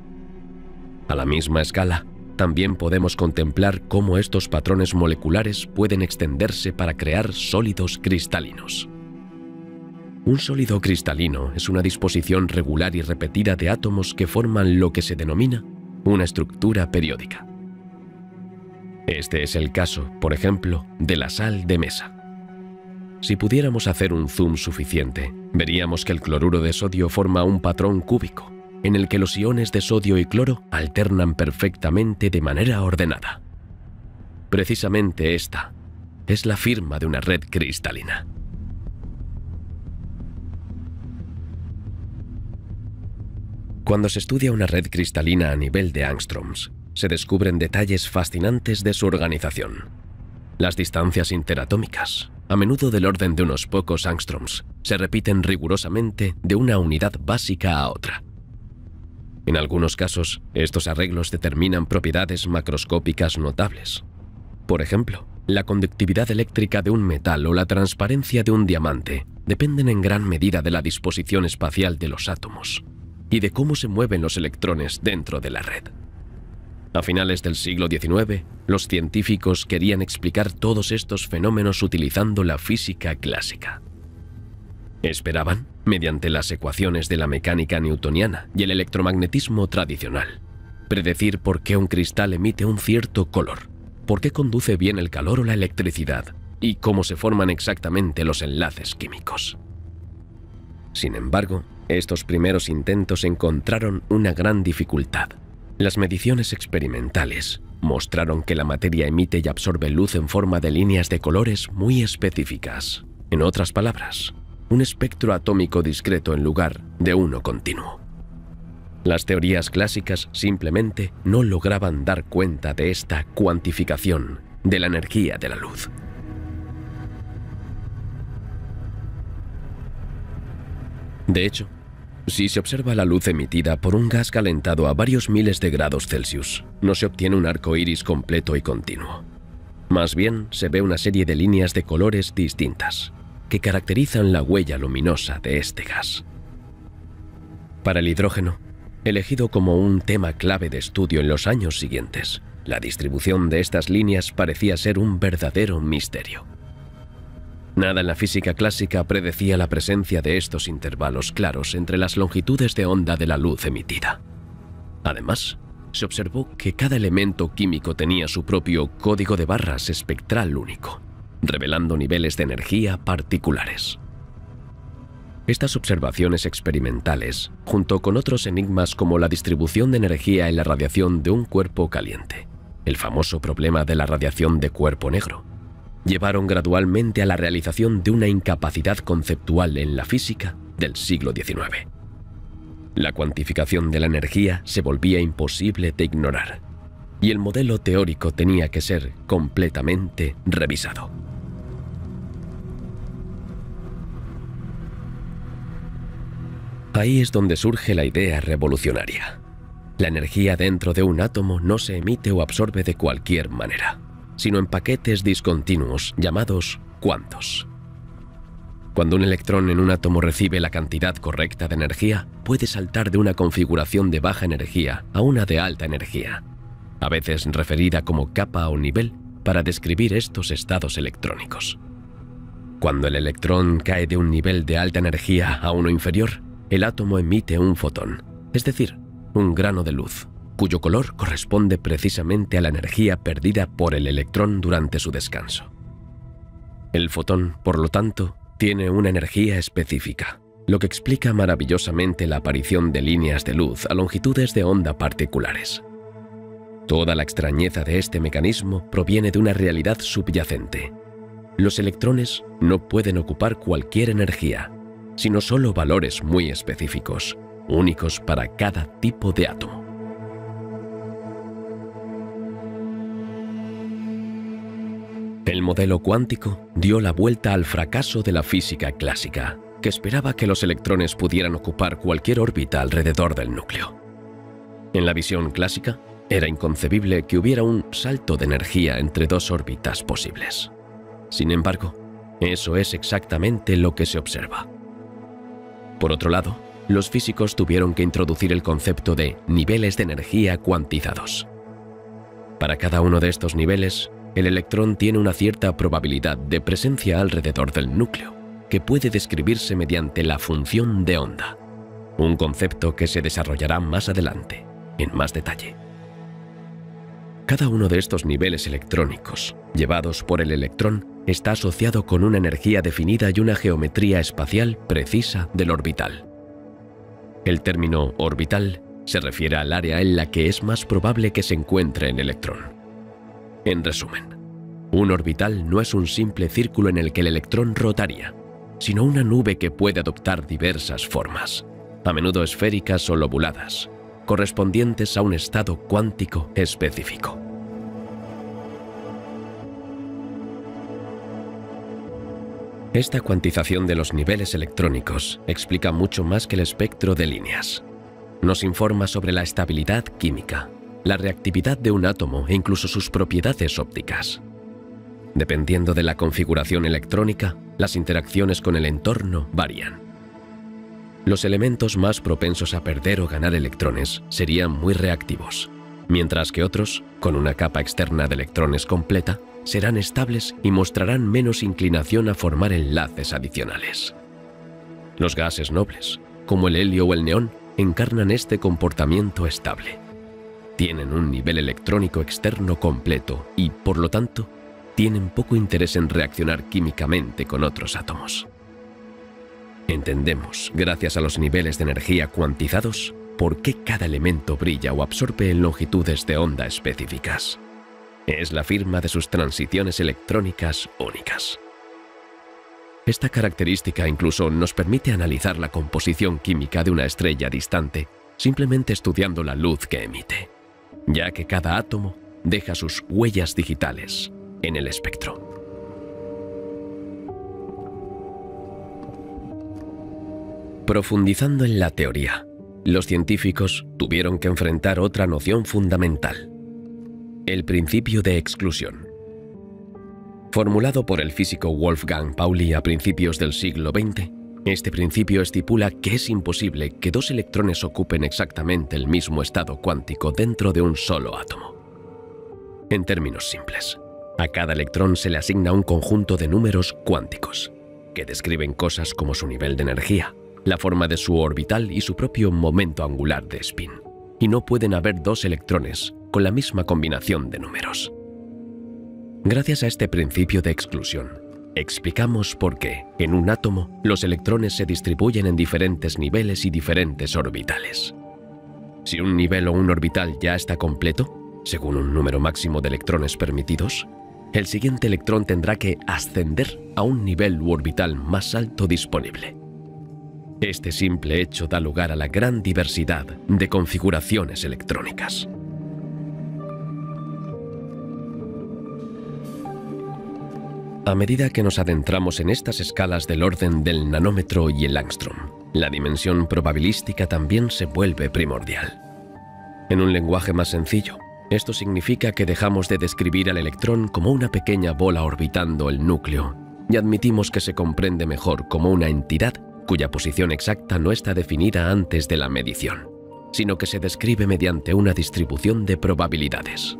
A la misma escala, también podemos contemplar cómo estos patrones moleculares pueden extenderse para crear sólidos cristalinos. Un sólido cristalino es una disposición regular y repetida de átomos que forman lo que se denomina una estructura periódica. Este es el caso, por ejemplo, de la sal de mesa. Si pudiéramos hacer un zoom suficiente, veríamos que el cloruro de sodio forma un patrón cúbico, en el que los iones de sodio y cloro alternan perfectamente de manera ordenada. Precisamente esta es la firma de una red cristalina. Cuando se estudia una red cristalina a nivel de angstroms, se descubren detalles fascinantes de su organización. Las distancias interatómicas, a menudo del orden de unos pocos angstroms, se repiten rigurosamente de una unidad básica a otra. En algunos casos, estos arreglos determinan propiedades macroscópicas notables. Por ejemplo, la conductividad eléctrica de un metal o la transparencia de un diamante dependen en gran medida de la disposición espacial de los átomos y de cómo se mueven los electrones dentro de la red. A finales del siglo XIX, los científicos querían explicar todos estos fenómenos utilizando la física clásica. Esperaban, mediante las ecuaciones de la mecánica newtoniana y el electromagnetismo tradicional, predecir por qué un cristal emite un cierto color, por qué conduce bien el calor o la electricidad y cómo se forman exactamente los enlaces químicos. Sin embargo, estos primeros intentos encontraron una gran dificultad. Las mediciones experimentales mostraron que la materia emite y absorbe luz en forma de líneas de colores muy específicas. En otras palabras, un espectro atómico discreto en lugar de uno continuo. Las teorías clásicas simplemente no lograban dar cuenta de esta cuantificación de la energía de la luz. De hecho, si se observa la luz emitida por un gas calentado a varios miles de grados Celsius, no se obtiene un arco iris completo y continuo. Más bien, se ve una serie de líneas de colores distintas, que caracterizan la huella luminosa de este gas. Para el hidrógeno, elegido como un tema clave de estudio en los años siguientes, la distribución de estas líneas parecía ser un verdadero misterio. Nada en la física clásica predecía la presencia de estos intervalos claros entre las longitudes de onda de la luz emitida. Además, se observó que cada elemento químico tenía su propio código de barras espectral único, revelando niveles de energía particulares. Estas observaciones experimentales, junto con otros enigmas como la distribución de energía en la radiación de un cuerpo caliente, el famoso problema de la radiación de cuerpo negro, llevaron gradualmente a la realización de una incapacidad conceptual en la física del siglo XIX. La cuantificación de la energía se volvía imposible de ignorar, y el modelo teórico tenía que ser completamente revisado. Ahí es donde surge la idea revolucionaria. La energía dentro de un átomo no se emite o absorbe de cualquier manera, sino en paquetes discontinuos llamados cuantos. Cuando un electrón en un átomo recibe la cantidad correcta de energía, puede saltar de una configuración de baja energía a una de alta energía, a veces referida como capa o nivel para describir estos estados electrónicos. Cuando el electrón cae de un nivel de alta energía a uno inferior, el átomo emite un fotón, es decir, un grano de luz, cuyo color corresponde precisamente a la energía perdida por el electrón durante su descanso. El fotón, por lo tanto, tiene una energía específica, lo que explica maravillosamente la aparición de líneas de luz a longitudes de onda particulares. Toda la extrañeza de este mecanismo proviene de una realidad subyacente. Los electrones no pueden ocupar cualquier energía, sino solo valores muy específicos, únicos para cada tipo de átomo. El modelo cuántico dio la vuelta al fracaso de la física clásica, que esperaba que los electrones pudieran ocupar cualquier órbita alrededor del núcleo. En la visión clásica, era inconcebible que hubiera un salto de energía entre dos órbitas posibles. Sin embargo, eso es exactamente lo que se observa. Por otro lado, los físicos tuvieron que introducir el concepto de niveles de energía cuantizados. Para cada uno de estos niveles, el electrón tiene una cierta probabilidad de presencia alrededor del núcleo, que puede describirse mediante la función de onda, un concepto que se desarrollará más adelante, en más detalle. Cada uno de estos niveles electrónicos, llevados por el electrón, está asociado con una energía definida y una geometría espacial precisa del orbital. El término orbital se refiere al área en la que es más probable que se encuentre el electrón. En resumen, un orbital no es un simple círculo en el que el electrón rotaría, sino una nube que puede adoptar diversas formas, a menudo esféricas o lobuladas, correspondientes a un estado cuántico específico. Esta cuantización de los niveles electrónicos explica mucho más que el espectro de líneas. nos informa sobre la estabilidad química, la reactividad de un átomo e incluso sus propiedades ópticas. Dependiendo de la configuración electrónica, las interacciones con el entorno varían. Los elementos más propensos a perder o ganar electrones serían muy reactivos, mientras que otros, con una capa externa de electrones completa, serán estables y mostrarán menos inclinación a formar enlaces adicionales. Los gases nobles, como el helio o el neón, encarnan este comportamiento estable. Tienen un nivel electrónico externo completo y, por lo tanto, tienen poco interés en reaccionar químicamente con otros átomos. Entendemos, gracias a los niveles de energía cuantizados, por qué cada elemento brilla o absorbe en longitudes de onda específicas. Es la firma de sus transiciones electrónicas únicas. Esta característica incluso nos permite analizar la composición química de una estrella distante simplemente estudiando la luz que emite, ya que cada átomo deja sus huellas digitales en el espectro. Profundizando en la teoría, los científicos tuvieron que enfrentar otra noción fundamental: el principio de exclusión. Formulado por el físico Wolfgang Pauli a principios del siglo XX, este principio estipula que es imposible que dos electrones ocupen exactamente el mismo estado cuántico dentro de un solo átomo. En términos simples, a cada electrón se le asigna un conjunto de números cuánticos, que describen cosas como su nivel de energía, la forma de su orbital y su propio momento angular de spin, y no pueden haber dos electrones con la misma combinación de números. Gracias a este principio de exclusión, explicamos por qué, en un átomo, los electrones se distribuyen en diferentes niveles y diferentes orbitales. Si un nivel o un orbital ya está completo, según un número máximo de electrones permitidos, el siguiente electrón tendrá que ascender a un nivel u orbital más alto disponible. Este simple hecho da lugar a la gran diversidad de configuraciones electrónicas. A medida que nos adentramos en estas escalas del orden del nanómetro y el ángstrom, la dimensión probabilística también se vuelve primordial. En un lenguaje más sencillo, esto significa que dejamos de describir al electrón como una pequeña bola orbitando el núcleo y admitimos que se comprende mejor como una entidad cuya posición exacta no está definida antes de la medición, sino que se describe mediante una distribución de probabilidades.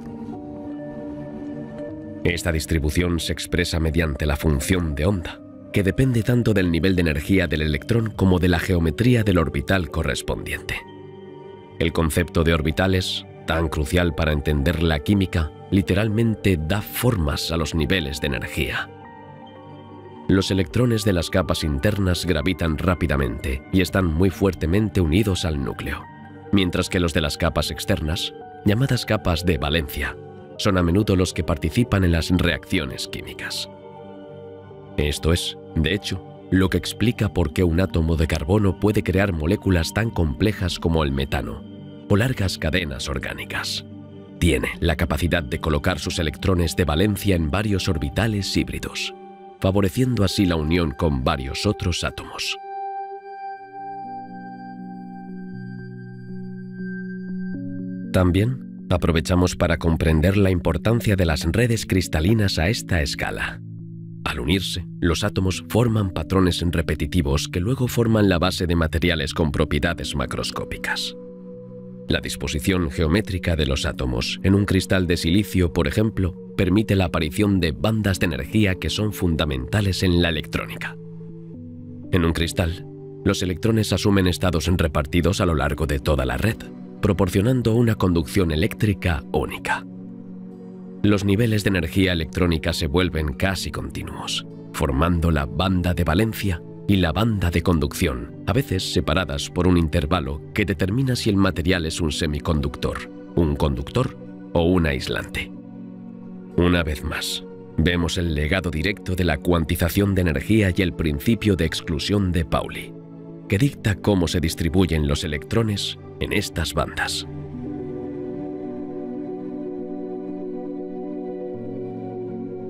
Esta distribución se expresa mediante la función de onda, que depende tanto del nivel de energía del electrón como de la geometría del orbital correspondiente. El concepto de orbitales, tan crucial para entender la química, literalmente da formas a los niveles de energía. Los electrones de las capas internas gravitan rápidamente y están muy fuertemente unidos al núcleo, mientras que los de las capas externas, llamadas capas de valencia, son a menudo los que participan en las reacciones químicas. Esto es, de hecho, lo que explica por qué un átomo de carbono puede crear moléculas tan complejas como el metano o largas cadenas orgánicas. Tiene la capacidad de colocar sus electrones de valencia en varios orbitales híbridos, favoreciendo así la unión con varios otros átomos. También aprovechamos para comprender la importancia de las redes cristalinas a esta escala. Al unirse, los átomos forman patrones repetitivos que luego forman la base de materiales con propiedades macroscópicas. La disposición geométrica de los átomos en un cristal de silicio, por ejemplo, permite la aparición de bandas de energía que son fundamentales en la electrónica. En un cristal, los electrones asumen estados repartidos a lo largo de toda la red, proporcionando una conducción eléctrica única. Los niveles de energía electrónica se vuelven casi continuos, formando la banda de valencia y la banda de conducción, a veces separadas por un intervalo que determina si el material es un semiconductor, un conductor o un aislante. Una vez más, vemos el legado directo de la cuantización de energía y el principio de exclusión de Pauli, que dicta cómo se distribuyen los electrones en estas bandas.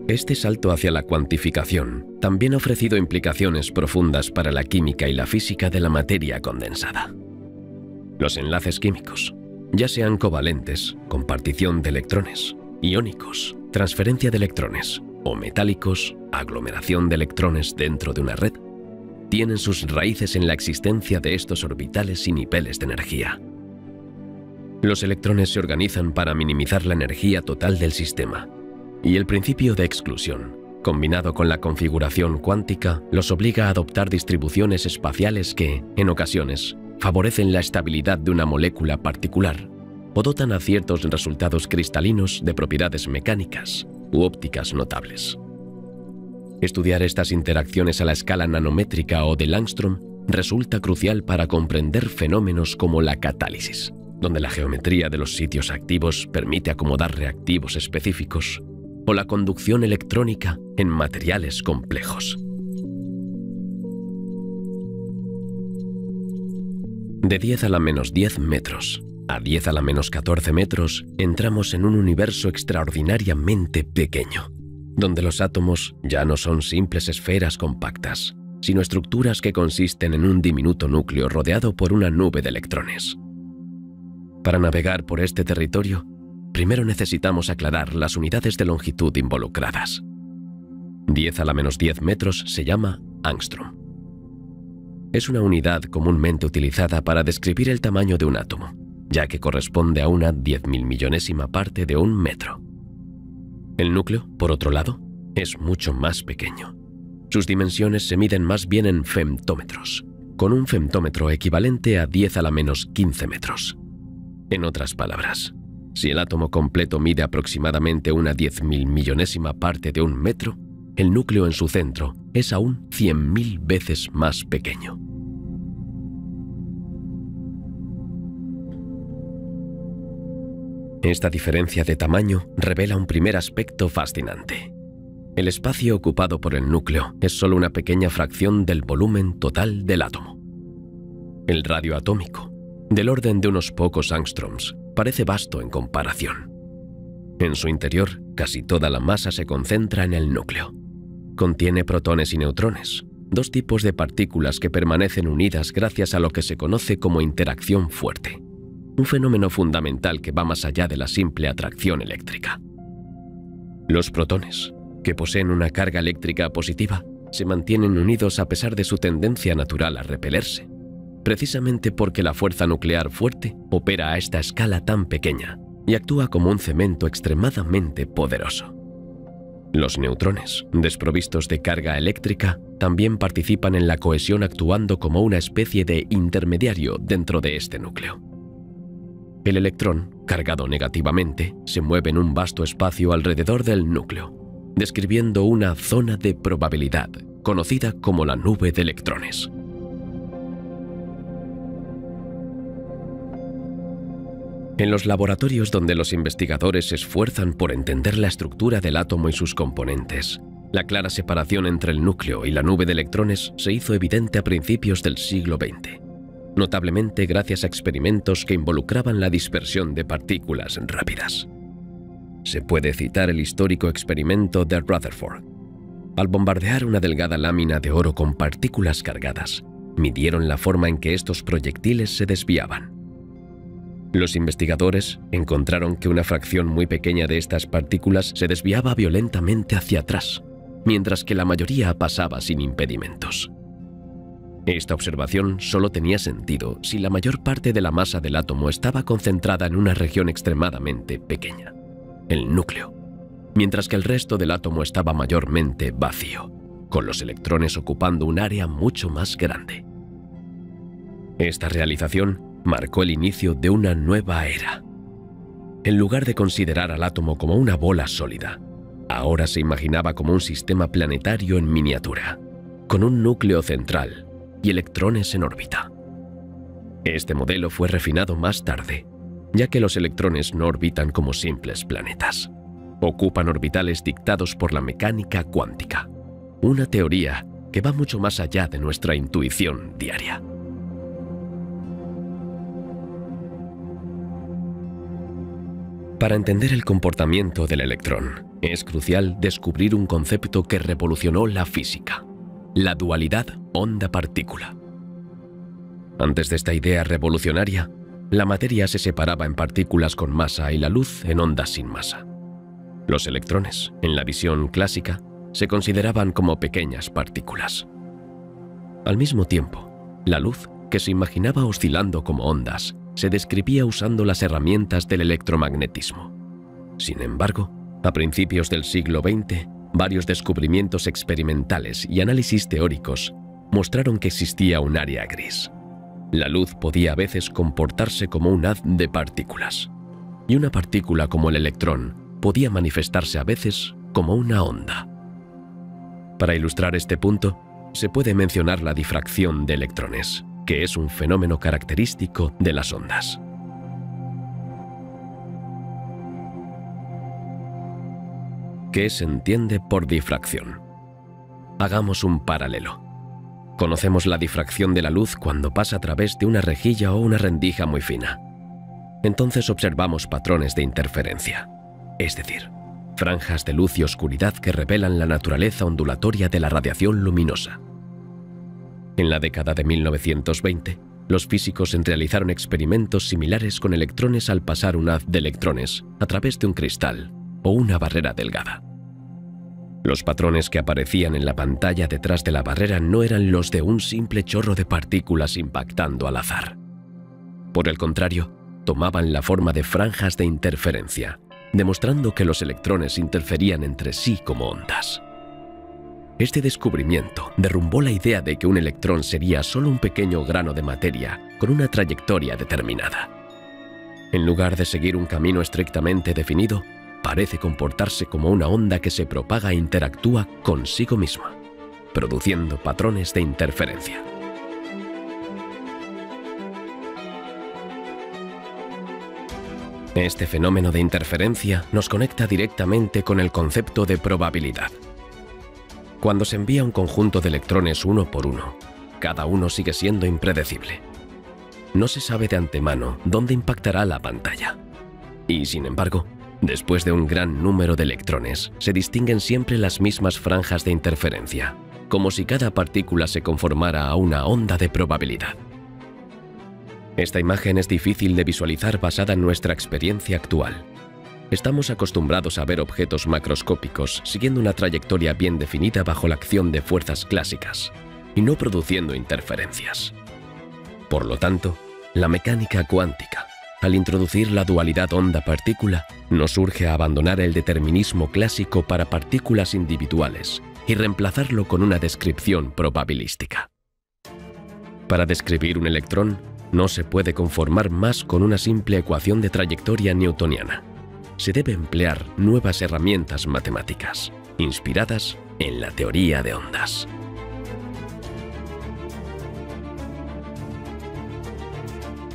Este salto hacia la cuantificación también ha ofrecido implicaciones profundas para la química y la física de la materia condensada. Los enlaces químicos, ya sean covalentes, compartición de electrones, iónicos, transferencia de electrones, o metálicos, aglomeración de electrones dentro de una red, tienen sus raíces en la existencia de estos orbitales y niveles de energía. Los electrones se organizan para minimizar la energía total del sistema, y el principio de exclusión, combinado con la configuración cuántica, los obliga a adoptar distribuciones espaciales que, en ocasiones, favorecen la estabilidad de una molécula particular o dotan a ciertos resultados cristalinos de propiedades mecánicas u ópticas notables. Estudiar estas interacciones a la escala nanométrica o del ángstrom resulta crucial para comprender fenómenos como la catálisis, donde la geometría de los sitios activos permite acomodar reactivos específicos, o la conducción electrónica en materiales complejos. De 10 a la menos 10 metros a 10 a la menos 14 metros entramos en un universo extraordinariamente pequeño, donde los átomos ya no son simples esferas compactas, sino estructuras que consisten en un diminuto núcleo rodeado por una nube de electrones. Para navegar por este territorio, primero necesitamos aclarar las unidades de longitud involucradas. 10 a la menos 10 metros se llama ángstrom. Es una unidad comúnmente utilizada para describir el tamaño de un átomo, ya que corresponde a una 10.000 millonésima parte de un metro. El núcleo, por otro lado, es mucho más pequeño. Sus dimensiones se miden más bien en femtómetros, con un femtómetro equivalente a 10 a la menos 15 metros. En otras palabras, si el átomo completo mide aproximadamente una 10.000 millonésima parte de un metro, el núcleo en su centro es aún 100.000 veces más pequeño. Esta diferencia de tamaño revela un primer aspecto fascinante. El espacio ocupado por el núcleo es solo una pequeña fracción del volumen total del átomo. El radio atómico, del orden de unos pocos angstroms, parece vasto en comparación. En su interior, casi toda la masa se concentra en el núcleo. Contiene protones y neutrones, dos tipos de partículas que permanecen unidas gracias a lo que se conoce como interacción fuerte, un fenómeno fundamental que va más allá de la simple atracción eléctrica. Los protones, que poseen una carga eléctrica positiva, se mantienen unidos a pesar de su tendencia natural a repelerse, precisamente porque la fuerza nuclear fuerte opera a esta escala tan pequeña y actúa como un cemento extremadamente poderoso. Los neutrones, desprovistos de carga eléctrica, también participan en la cohesión actuando como una especie de intermediario dentro de este núcleo. El electrón, cargado negativamente, se mueve en un vasto espacio alrededor del núcleo, describiendo una zona de probabilidad, conocida como la nube de electrones. En los laboratorios donde los investigadores se esfuerzan por entender la estructura del átomo y sus componentes, la clara separación entre el núcleo y la nube de electrones se hizo evidente a principios del siglo XX, notablemente gracias a experimentos que involucraban la dispersión de partículas rápidas. Se puede citar el histórico experimento de Rutherford. Al bombardear una delgada lámina de oro con partículas cargadas, midieron la forma en que estos proyectiles se desviaban. Los investigadores encontraron que una fracción muy pequeña de estas partículas se desviaba violentamente hacia atrás, mientras que la mayoría pasaba sin impedimentos. Esta observación solo tenía sentido si la mayor parte de la masa del átomo estaba concentrada en una región extremadamente pequeña, el núcleo, mientras que el resto del átomo estaba mayormente vacío, con los electrones ocupando un área mucho más grande. Esta realización marcó el inicio de una nueva era. En lugar de considerar al átomo como una bola sólida, ahora se imaginaba como un sistema planetario en miniatura, con un núcleo central y electrones en órbita. Este modelo fue refinado más tarde, ya que los electrones no orbitan como simples planetas. Ocupan orbitales dictados por la mecánica cuántica, una teoría que va mucho más allá de nuestra intuición diaria. Para entender el comportamiento del electrón, es crucial descubrir un concepto que revolucionó la física: la dualidad onda-partícula. Antes de esta idea revolucionaria, la materia se separaba en partículas con masa y la luz en ondas sin masa. Los electrones, en la visión clásica, se consideraban como pequeñas partículas. Al mismo tiempo, la luz, que se imaginaba oscilando como ondas, se describía usando las herramientas del electromagnetismo. Sin embargo, a principios del siglo XX, varios descubrimientos experimentales y análisis teóricos mostraron que existía un área gris. La luz podía a veces comportarse como un haz de partículas, y una partícula como el electrón podía manifestarse a veces como una onda. Para ilustrar este punto, se puede mencionar la difracción de electrones, que es un fenómeno característico de las ondas. ¿Qué se entiende por difracción? Hagamos un paralelo. Conocemos la difracción de la luz cuando pasa a través de una rejilla o una rendija muy fina. Entonces observamos patrones de interferencia, es decir, franjas de luz y oscuridad que revelan la naturaleza ondulatoria de la radiación luminosa. En la década de 1920, los físicos realizaron experimentos similares con electrones al pasar un haz de electrones a través de un cristal o una barrera delgada. Los patrones que aparecían en la pantalla detrás de la barrera no eran los de un simple chorro de partículas impactando al azar. Por el contrario, tomaban la forma de franjas de interferencia, demostrando que los electrones interferían entre sí como ondas. Este descubrimiento derrumbó la idea de que un electrón sería solo un pequeño grano de materia con una trayectoria determinada. En lugar de seguir un camino estrictamente definido, parece comportarse como una onda que se propaga e interactúa consigo misma, produciendo patrones de interferencia. Este fenómeno de interferencia nos conecta directamente con el concepto de probabilidad. Cuando se envía un conjunto de electrones uno por uno, cada uno sigue siendo impredecible. No se sabe de antemano dónde impactará la pantalla. Y, sin embargo, después de un gran número de electrones, se distinguen siempre las mismas franjas de interferencia, como si cada partícula se conformara a una onda de probabilidad. Esta imagen es difícil de visualizar basada en nuestra experiencia actual. Estamos acostumbrados a ver objetos macroscópicos siguiendo una trayectoria bien definida bajo la acción de fuerzas clásicas y no produciendo interferencias. Por lo tanto, la mecánica cuántica, al introducir la dualidad onda-partícula, nos urge a abandonar el determinismo clásico para partículas individuales y reemplazarlo con una descripción probabilística. Para describir un electrón, no se puede conformar más con una simple ecuación de trayectoria newtoniana. Se debe emplear nuevas herramientas matemáticas, inspiradas en la teoría de ondas.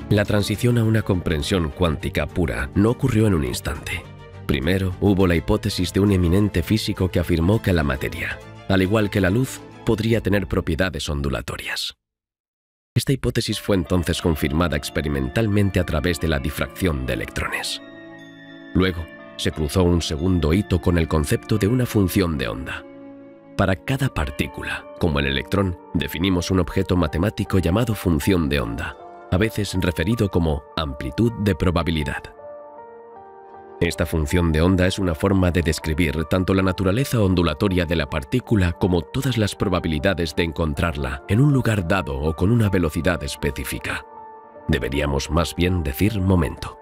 La transición a una comprensión cuántica pura no ocurrió en un instante. Primero hubo la hipótesis de un eminente físico que afirmó que la materia, al igual que la luz, podría tener propiedades ondulatorias. Esta hipótesis fue entonces confirmada experimentalmente a través de la difracción de electrones. Luego, se cruzó un segundo hito con el concepto de una función de onda. Para cada partícula, como el electrón, definimos un objeto matemático llamado función de onda, a veces referido como amplitud de probabilidad. Esta función de onda es una forma de describir tanto la naturaleza ondulatoria de la partícula como todas las probabilidades de encontrarla en un lugar dado o con una velocidad específica. Deberíamos más bien decir momento.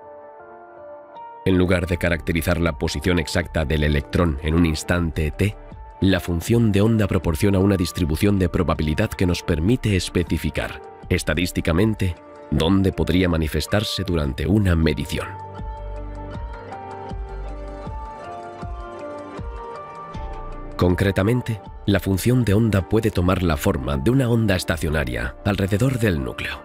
En lugar de caracterizar la posición exacta del electrón en un instante t, la función de onda proporciona una distribución de probabilidad que nos permite especificar, estadísticamente, dónde podría manifestarse durante una medición. Concretamente, la función de onda puede tomar la forma de una onda estacionaria alrededor del núcleo.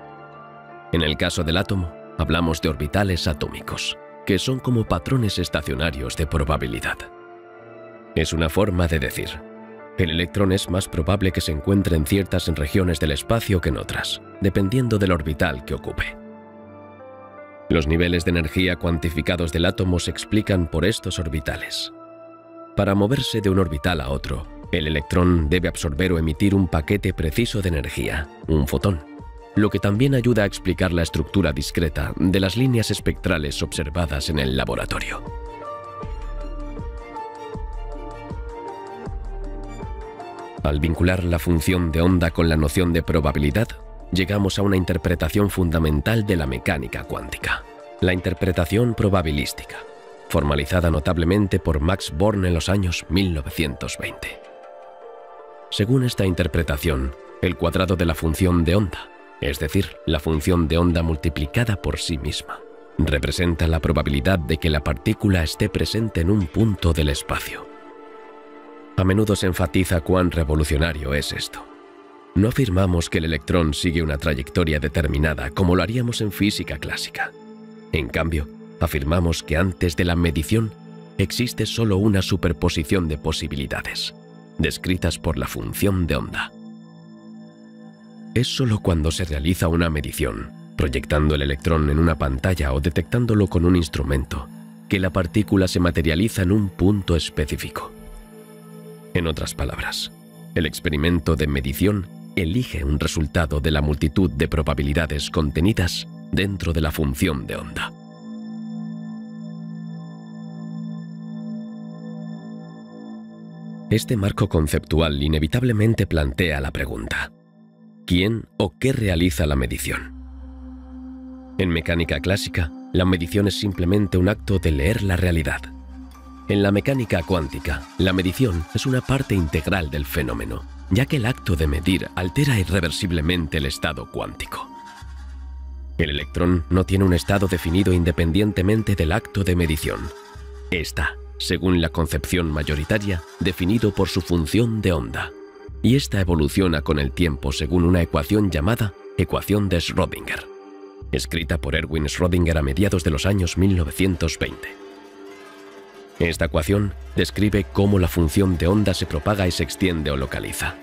En el caso del átomo, hablamos de orbitales atómicos, que son como patrones estacionarios de probabilidad. Es una forma de decir, el electrón es más probable que se encuentre en ciertas regiones del espacio que en otras, dependiendo del orbital que ocupe. Los niveles de energía cuantificados del átomo se explican por estos orbitales. Para moverse de un orbital a otro, el electrón debe absorber o emitir un paquete preciso de energía, un fotón. lo que también ayuda a explicar la estructura discreta de las líneas espectrales observadas en el laboratorio. Al vincular la función de onda con la noción de probabilidad, llegamos a una interpretación fundamental de la mecánica cuántica, la interpretación probabilística, formalizada notablemente por Max Born en los años 1920. Según esta interpretación, el cuadrado de la función de onda, es decir, la función de onda multiplicada por sí misma, representa la probabilidad de que la partícula esté presente en un punto del espacio. A menudo se enfatiza cuán revolucionario es esto. No afirmamos que el electrón sigue una trayectoria determinada como lo haríamos en física clásica. En cambio, afirmamos que antes de la medición existe solo una superposición de posibilidades, descritas por la función de onda. Es solo cuando se realiza una medición, proyectando el electrón en una pantalla o detectándolo con un instrumento, que la partícula se materializa en un punto específico. En otras palabras, el experimento de medición elige un resultado de la multitud de probabilidades contenidas dentro de la función de onda. Este marco conceptual inevitablemente plantea la pregunta: ¿quién o qué realiza la medición? En mecánica clásica, la medición es simplemente un acto de leer la realidad. En la mecánica cuántica, la medición es una parte integral del fenómeno, ya que el acto de medir altera irreversiblemente el estado cuántico. El electrón no tiene un estado definido independientemente del acto de medición. Está, según la concepción mayoritaria, definido por su función de onda, y esta evoluciona con el tiempo según una ecuación llamada ecuación de Schrödinger, escrita por Erwin Schrödinger a mediados de los años 1920. Esta ecuación describe cómo la función de onda se propaga y se extiende o localiza,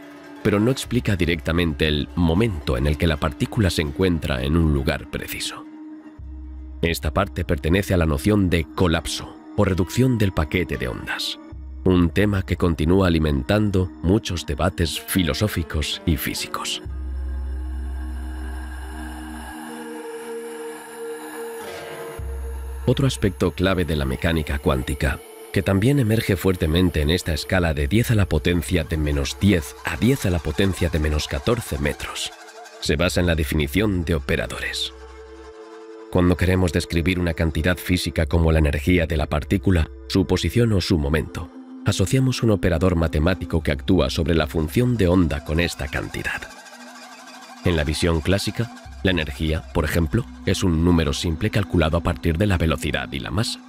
pero no explica directamente el momento en el que la partícula se encuentra en un lugar preciso. Esta parte pertenece a la noción de colapso o reducción del paquete de ondas, un tema que continúa alimentando muchos debates filosóficos y físicos. Otro aspecto clave de la mecánica cuántica, que también emerge fuertemente en esta escala de 10 a la potencia de menos 10 a 10 a la potencia de menos 14 metros, se basa en la definición de operadores. Cuando queremos describir una cantidad física como la energía de la partícula, su posición o su momento, asociamos un operador matemático que actúa sobre la función de onda con esta cantidad. En la visión clásica, la energía, por ejemplo, es un número simple calculado a partir de la velocidad y la masa.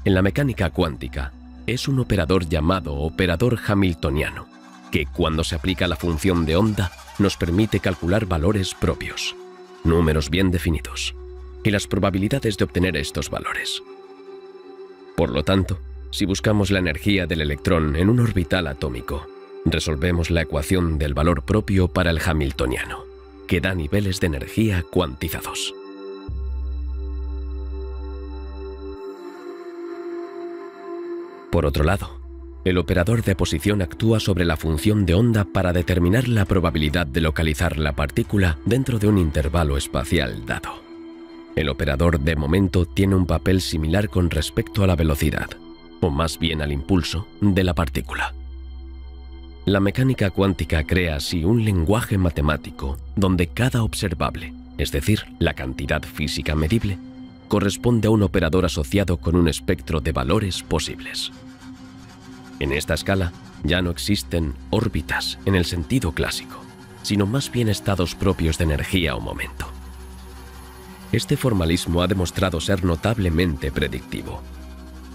En la mecánica cuántica, es un operador llamado operador hamiltoniano, que cuando se aplica a la función de onda, nos permite calcular valores propios, números bien definidos, y las probabilidades de obtener estos valores. Por lo tanto, si buscamos la energía del electrón en un orbital atómico, resolvemos la ecuación del valor propio para el hamiltoniano, que da niveles de energía cuantizados. Por otro lado, el operador de posición actúa sobre la función de onda para determinar la probabilidad de localizar la partícula dentro de un intervalo espacial dado. El operador de momento tiene un papel similar con respecto a la velocidad, o más bien al impulso, de la partícula. La mecánica cuántica crea así un lenguaje matemático donde cada observable, es decir, la cantidad física medible, corresponde a un operador asociado con un espectro de valores posibles. En esta escala ya no existen órbitas en el sentido clásico, sino más bien estados propios de energía o momento. Este formalismo ha demostrado ser notablemente predictivo.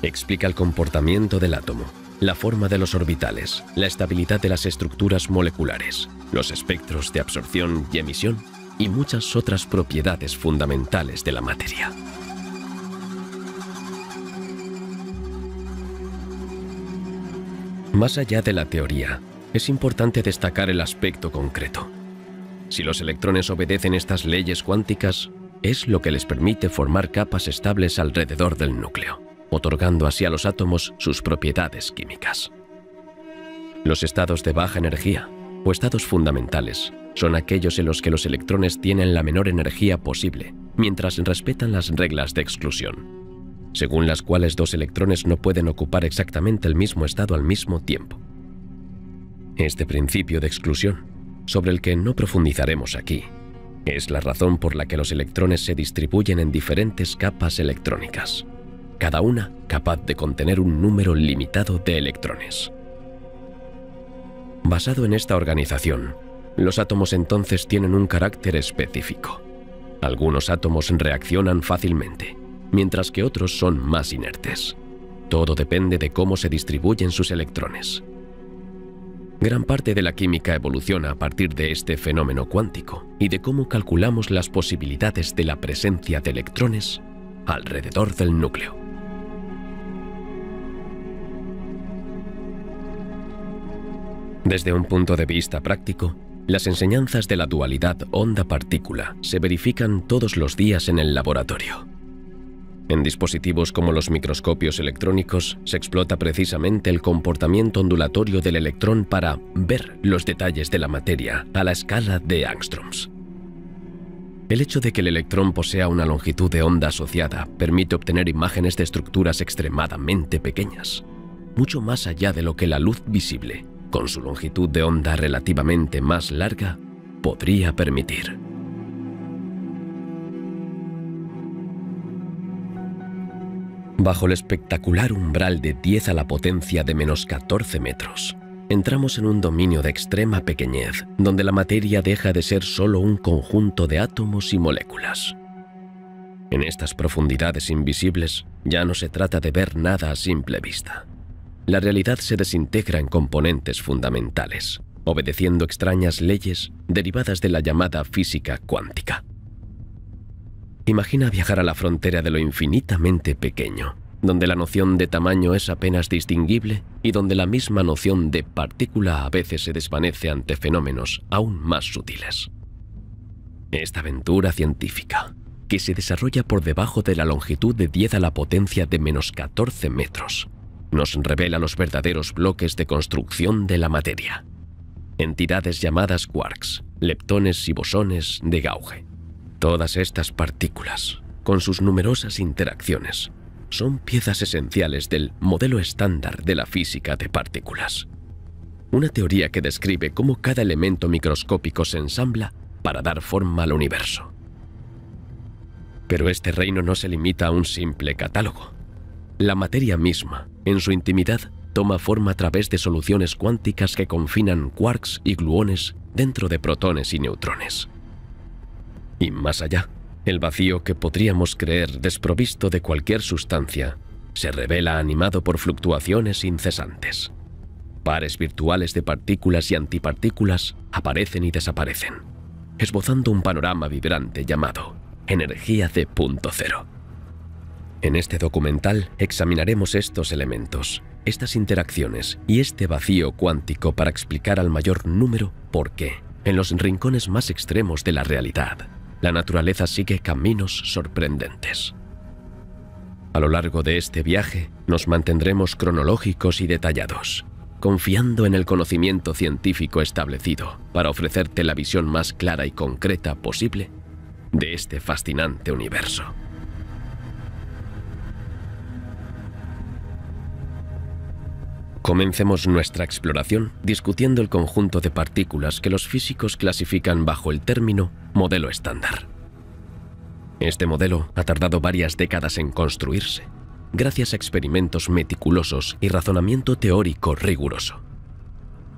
Explica el comportamiento del átomo, la forma de los orbitales, la estabilidad de las estructuras moleculares, los espectros de absorción y emisión y muchas otras propiedades fundamentales de la materia. Más allá de la teoría, es importante destacar el aspecto concreto. Si los electrones obedecen estas leyes cuánticas, es lo que les permite formar capas estables alrededor del núcleo, otorgando así a los átomos sus propiedades químicas. Los estados de baja energía, o estados fundamentales son aquellos en los que los electrones tienen la menor energía posible, mientras respetan las reglas de exclusión, según las cuales dos electrones no pueden ocupar exactamente el mismo estado al mismo tiempo. Este principio de exclusión, sobre el que no profundizaremos aquí, es la razón por la que los electrones se distribuyen en diferentes capas electrónicas, cada una capaz de contener un número limitado de electrones. Basado en esta organización, los átomos entonces tienen un carácter específico. Algunos átomos reaccionan fácilmente, mientras que otros son más inertes. Todo depende de cómo se distribuyen sus electrones. Gran parte de la química evoluciona a partir de este fenómeno cuántico y de cómo calculamos las posibilidades de la presencia de electrones alrededor del núcleo. Desde un punto de vista práctico, las enseñanzas de la dualidad onda-partícula se verifican todos los días en el laboratorio. En dispositivos como los microscopios electrónicos se explota precisamente el comportamiento ondulatorio del electrón para ver los detalles de la materia a la escala de angstroms. El hecho de que el electrón posea una longitud de onda asociada permite obtener imágenes de estructuras extremadamente pequeñas, mucho más allá de lo que la luz visible, con su longitud de onda relativamente más larga, podría permitir. Bajo el espectacular umbral de 10 a la potencia de menos 14 metros, entramos en un dominio de extrema pequeñez, donde la materia deja de ser solo un conjunto de átomos y moléculas. En estas profundidades invisibles, ya no se trata de ver nada a simple vista. La realidad se desintegra en componentes fundamentales, obedeciendo extrañas leyes derivadas de la llamada física cuántica. Imagina viajar a la frontera de lo infinitamente pequeño, donde la noción de tamaño es apenas distinguible y donde la misma noción de partícula a veces se desvanece ante fenómenos aún más sutiles. Esta aventura científica, que se desarrolla por debajo de la longitud de 10 a la potencia de menos 14 metros, nos revela los verdaderos bloques de construcción de la materia, entidades llamadas quarks, leptones y bosones de Gauge. Todas estas partículas, con sus numerosas interacciones, son piezas esenciales del modelo estándar de la física de partículas. Una teoría que describe cómo cada elemento microscópico se ensambla para dar forma al universo. Pero este reino no se limita a un simple catálogo. La materia misma, en su intimidad, toma forma a través de soluciones cuánticas que confinan quarks y gluones dentro de protones y neutrones. Y más allá, el vacío que podríamos creer desprovisto de cualquier sustancia se revela animado por fluctuaciones incesantes. Pares virtuales de partículas y antipartículas aparecen y desaparecen, esbozando un panorama vibrante llamado energía de punto cero. En este documental examinaremos estos elementos, estas interacciones y este vacío cuántico para explicar al mayor número por qué, en los rincones más extremos de la realidad, la naturaleza sigue caminos sorprendentes. A lo largo de este viaje nos mantendremos cronológicos y detallados, confiando en el conocimiento científico establecido para ofrecerte la visión más clara y concreta posible de este fascinante universo. Comencemos nuestra exploración discutiendo el conjunto de partículas que los físicos clasifican bajo el término modelo estándar. Este modelo ha tardado varias décadas en construirse, gracias a experimentos meticulosos y razonamiento teórico riguroso.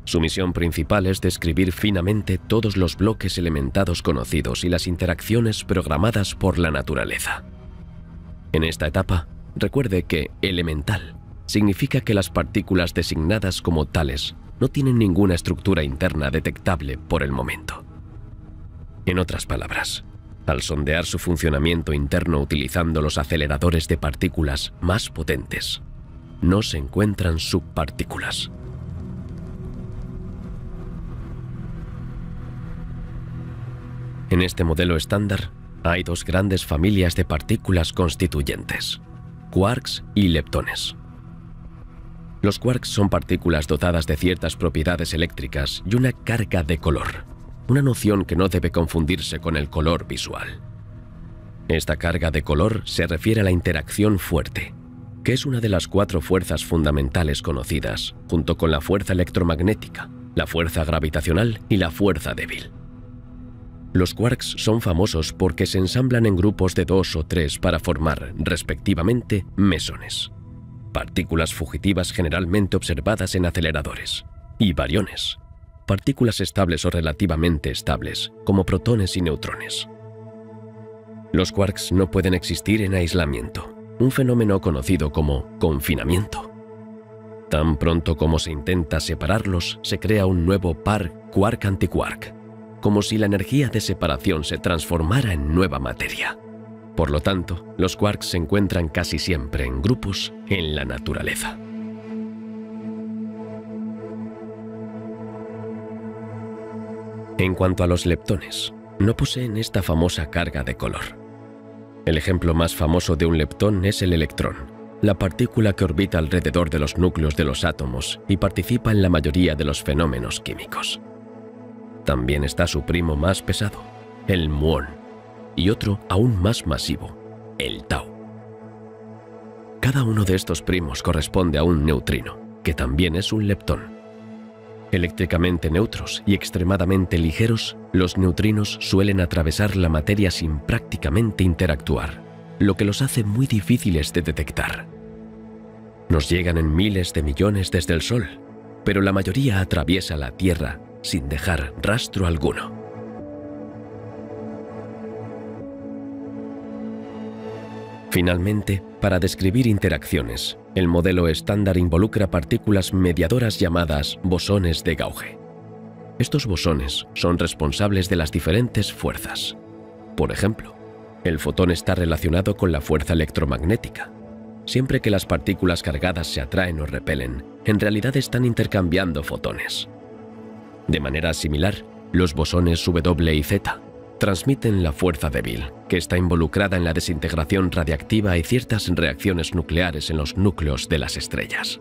Su misión principal es describir finamente todos los bloques elementados conocidos y las interacciones programadas por la naturaleza. En esta etapa, recuerde que elemental significa que las partículas designadas como tales no tienen ninguna estructura interna detectable por el momento. En otras palabras, al sondear su funcionamiento interno utilizando los aceleradores de partículas más potentes, no se encuentran subpartículas. En este modelo estándar hay dos grandes familias de partículas constituyentes, quarks y leptones. Los quarks son partículas dotadas de ciertas propiedades eléctricas y una carga de color, una noción que no debe confundirse con el color visual. Esta carga de color se refiere a la interacción fuerte, que es una de las 4 fuerzas fundamentales conocidas, junto con la fuerza electromagnética, la fuerza gravitacional y la fuerza débil. Los quarks son famosos porque se ensamblan en grupos de 2 o 3 para formar, respectivamente, mesones, partículas fugitivas generalmente observadas en aceleradores, y bariones, partículas estables o relativamente estables, como protones y neutrones. Los quarks no pueden existir en aislamiento, un fenómeno conocido como confinamiento. Tan pronto como se intenta separarlos, se crea un nuevo par quark-antiquark, como si la energía de separación se transformara en nueva materia. Por lo tanto, los quarks se encuentran casi siempre en grupos en la naturaleza. En cuanto a los leptones, no poseen esta famosa carga de color. El ejemplo más famoso de un leptón es el electrón, la partícula que orbita alrededor de los núcleos de los átomos y participa en la mayoría de los fenómenos químicos. También está su primo más pesado, el muón, y otro aún más masivo, el tau. Cada uno de estos primos corresponde a un neutrino, que también es un leptón. Eléctricamente neutros y extremadamente ligeros, los neutrinos suelen atravesar la materia sin prácticamente interactuar, lo que los hace muy difíciles de detectar. Nos llegan en miles de millones desde el Sol, pero la mayoría atraviesa la Tierra sin dejar rastro alguno. Finalmente, para describir interacciones, el modelo estándar involucra partículas mediadoras llamadas bosones de Gauge. Estos bosones son responsables de las diferentes fuerzas. Por ejemplo, el fotón está relacionado con la fuerza electromagnética. Siempre que las partículas cargadas se atraen o repelen, en realidad están intercambiando fotones. De manera similar, los bosones W y Z transmiten la fuerza débil, que está involucrada en la desintegración radiactiva y ciertas reacciones nucleares en los núcleos de las estrellas.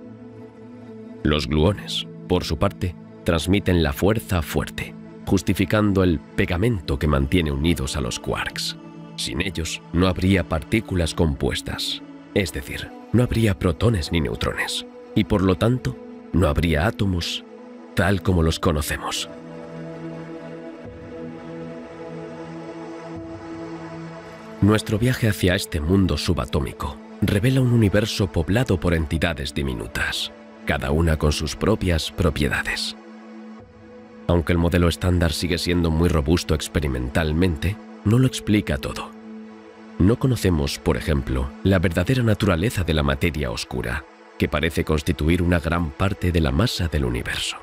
Los gluones, por su parte, transmiten la fuerza fuerte, justificando el pegamento que mantiene unidos a los quarks. Sin ellos, no habría partículas compuestas, es decir, no habría protones ni neutrones, y por lo tanto, no habría átomos tal como los conocemos. Nuestro viaje hacia este mundo subatómico revela un universo poblado por entidades diminutas, cada una con sus propias propiedades. Aunque el modelo estándar sigue siendo muy robusto experimentalmente, no lo explica todo. No conocemos, por ejemplo, la verdadera naturaleza de la materia oscura, que parece constituir una gran parte de la masa del universo.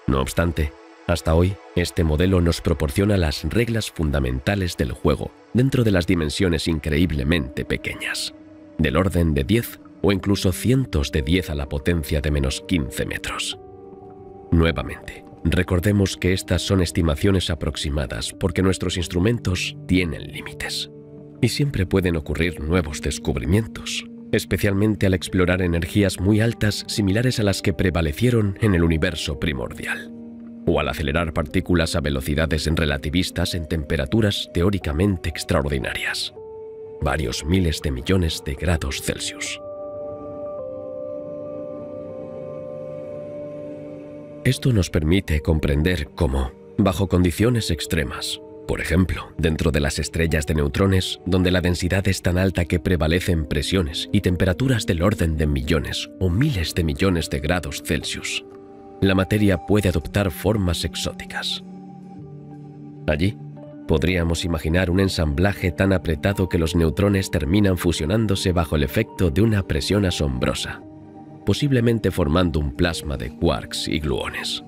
No obstante, hasta hoy, este modelo nos proporciona las reglas fundamentales del juego dentro de las dimensiones increíblemente pequeñas, del orden de 10 o incluso cientos de 10 a la potencia de menos 15 metros. Nuevamente, recordemos que estas son estimaciones aproximadas porque nuestros instrumentos tienen límites. Y siempre pueden ocurrir nuevos descubrimientos, especialmente al explorar energías muy altas similares a las que prevalecieron en el universo primordial, o al acelerar partículas a velocidades relativistas en temperaturas teóricamente extraordinarias, varios miles de millones de grados Celsius. Esto nos permite comprender cómo, bajo condiciones extremas, por ejemplo, dentro de las estrellas de neutrones, donde la densidad es tan alta que prevalecen presiones y temperaturas del orden de millones o miles de millones de grados Celsius, la materia puede adoptar formas exóticas. Allí, podríamos imaginar un ensamblaje tan apretado que los neutrones terminan fusionándose bajo el efecto de una presión asombrosa, posiblemente formando un plasma de quarks y gluones.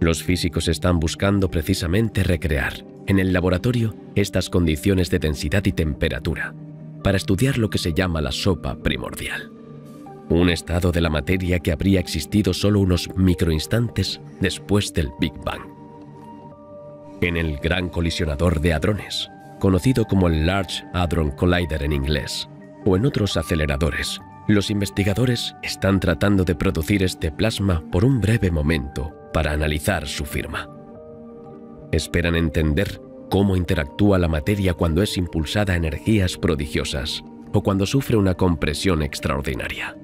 Los físicos están buscando precisamente recrear, en el laboratorio, estas condiciones de densidad y temperatura, para estudiar lo que se llama la sopa primordial. Un estado de la materia que habría existido solo unos microinstantes después del Big Bang. En el Gran Colisionador de Hadrones, conocido como el Large Hadron Collider en inglés, o en otros aceleradores, Los investigadores están tratando de producir este plasma por un breve momento para analizar su firma. Esperan entender cómo interactúa la materia cuando es impulsada a energías prodigiosas o cuando sufre una compresión extraordinaria.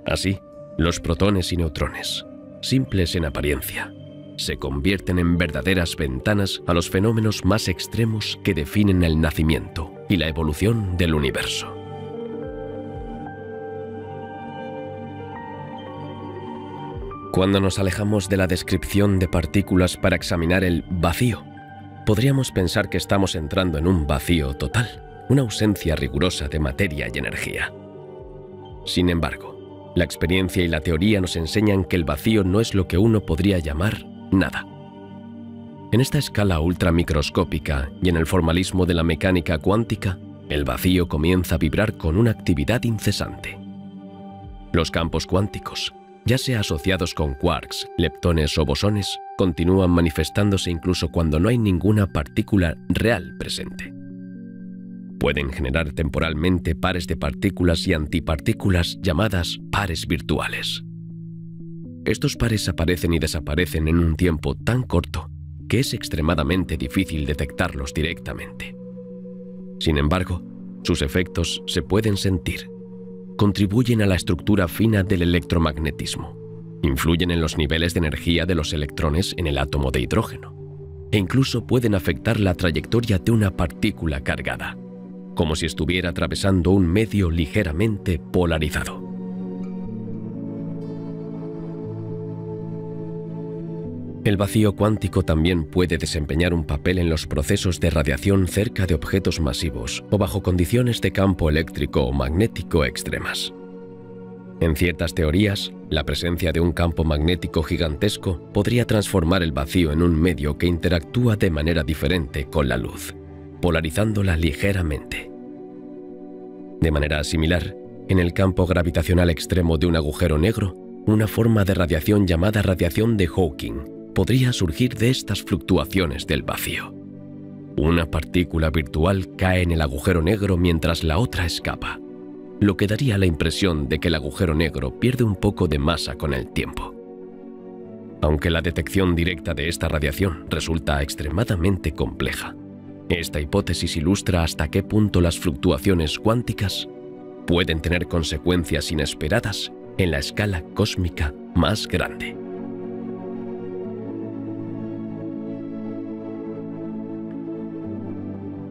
Así, los protones y neutrones, simples en apariencia, se convierten en verdaderas ventanas a los fenómenos más extremos que definen el nacimiento y la evolución del universo. Cuando nos alejamos de la descripción de partículas para examinar el vacío, podríamos pensar que estamos entrando en un vacío total, una ausencia rigurosa de materia y energía. Sin embargo, la experiencia y la teoría nos enseñan que el vacío no es lo que uno podría llamar nada. En esta escala ultramicroscópica y en el formalismo de la mecánica cuántica, el vacío comienza a vibrar con una actividad incesante. Los campos cuánticos, ya sea asociados con quarks, leptones o bosones, continúan manifestándose incluso cuando no hay ninguna partícula real presente. Pueden generar temporalmente pares de partículas y antipartículas llamadas pares virtuales. Estos pares aparecen y desaparecen en un tiempo tan corto que es extremadamente difícil detectarlos directamente. Sin embargo, sus efectos se pueden sentir. Contribuyen a la estructura fina del electromagnetismo, influyen en los niveles de energía de los electrones en el átomo de hidrógeno, e incluso pueden afectar la trayectoria de una partícula cargada, como si estuviera atravesando un medio ligeramente polarizado. El vacío cuántico también puede desempeñar un papel en los procesos de radiación cerca de objetos masivos o bajo condiciones de campo eléctrico o magnético extremas. En ciertas teorías, la presencia de un campo magnético gigantesco podría transformar el vacío en un medio que interactúa de manera diferente con la luz, polarizándola ligeramente. De manera similar, en el campo gravitacional extremo de un agujero negro, una forma de radiación llamada radiación de Hawking podría surgir de estas fluctuaciones del vacío. Una partícula virtual cae en el agujero negro mientras la otra escapa, lo que daría la impresión de que el agujero negro pierde un poco de masa con el tiempo. Aunque la detección directa de esta radiación resulta extremadamente compleja, esta hipótesis ilustra hasta qué punto las fluctuaciones cuánticas pueden tener consecuencias inesperadas en la escala cósmica más grande.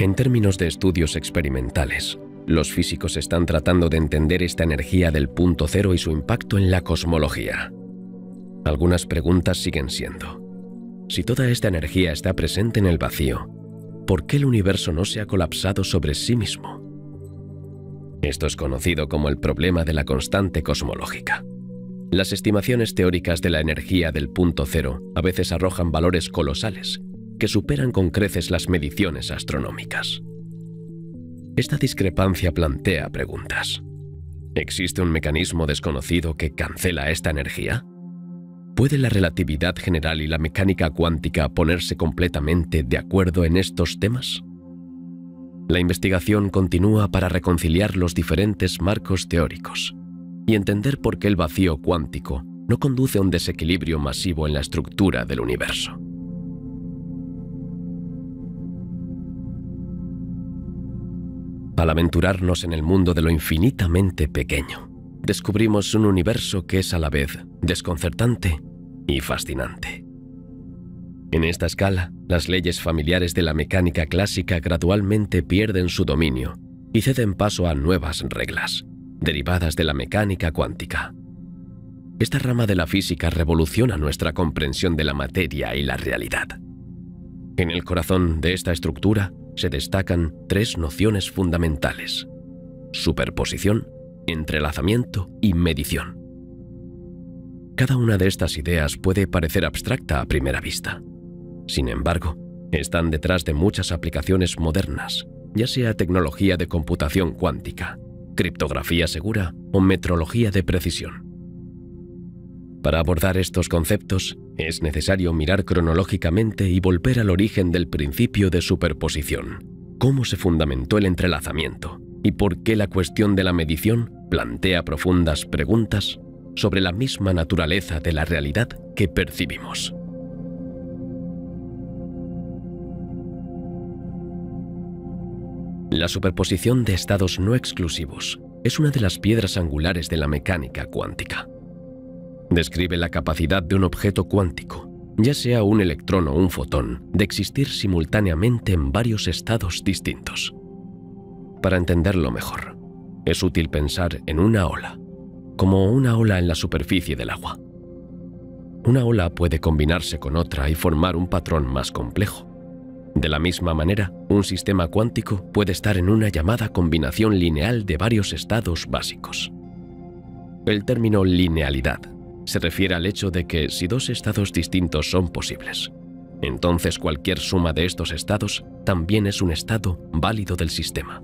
En términos de estudios experimentales, los físicos están tratando de entender esta energía del punto cero y su impacto en la cosmología. Algunas preguntas siguen siendo: si toda esta energía está presente en el vacío, ¿por qué el universo no se ha colapsado sobre sí mismo? Esto es conocido como el problema de la constante cosmológica. Las estimaciones teóricas de la energía del punto cero a veces arrojan valores colosales que superan con creces las mediciones astronómicas. Esta discrepancia plantea preguntas. ¿Existe un mecanismo desconocido que cancela esta energía? ¿Puede la relatividad general y la mecánica cuántica ponerse completamente de acuerdo en estos temas? La investigación continúa para reconciliar los diferentes marcos teóricos y entender por qué el vacío cuántico no conduce a un desequilibrio masivo en la estructura del universo. Al aventurarnos en el mundo de lo infinitamente pequeño, descubrimos un universo que es a la vez desconcertante y fascinante. En esta escala, las leyes familiares de la mecánica clásica gradualmente pierden su dominio y ceden paso a nuevas reglas, derivadas de la mecánica cuántica. Esta rama de la física revoluciona nuestra comprensión de la materia y la realidad. En el corazón de esta estructura se destacan tres nociones fundamentales: superposición, entrelazamiento y medición. Cada una de estas ideas puede parecer abstracta a primera vista. Sin embargo, están detrás de muchas aplicaciones modernas, ya sea tecnología de computación cuántica, criptografía segura o metrología de precisión. Para abordar estos conceptos, es necesario mirar cronológicamente y volver al origen del principio de superposición, cómo se fundamentó el entrelazamiento y por qué la cuestión de la medición plantea profundas preguntas sobre la misma naturaleza de la realidad que percibimos. La superposición de estados no exclusivos es una de las piedras angulares de la mecánica cuántica. Describe la capacidad de un objeto cuántico, ya sea un electrón o un fotón, de existir simultáneamente en varios estados distintos. Para entenderlo mejor, es útil pensar en una ola, como una ola en la superficie del agua. Una ola puede combinarse con otra y formar un patrón más complejo. De la misma manera, un sistema cuántico puede estar en una llamada combinación lineal de varios estados básicos. El término linealidad se refiere al hecho de que si dos estados distintos son posibles, entonces cualquier suma de estos estados también es un estado válido del sistema.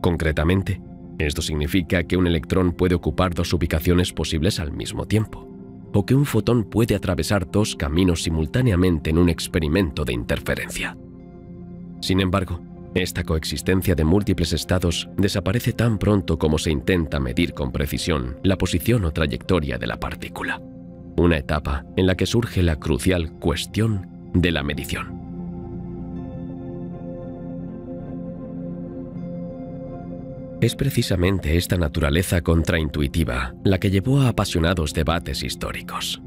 Concretamente, esto significa que un electrón puede ocupar dos ubicaciones posibles al mismo tiempo, o que un fotón puede atravesar dos caminos simultáneamente en un experimento de interferencia. Sin embargo, esta coexistencia de múltiples estados desaparece tan pronto como se intenta medir con precisión la posición o trayectoria de la partícula, una etapa en la que surge la crucial cuestión de la medición. Es precisamente esta naturaleza contraintuitiva la que llevó a apasionados debates históricos.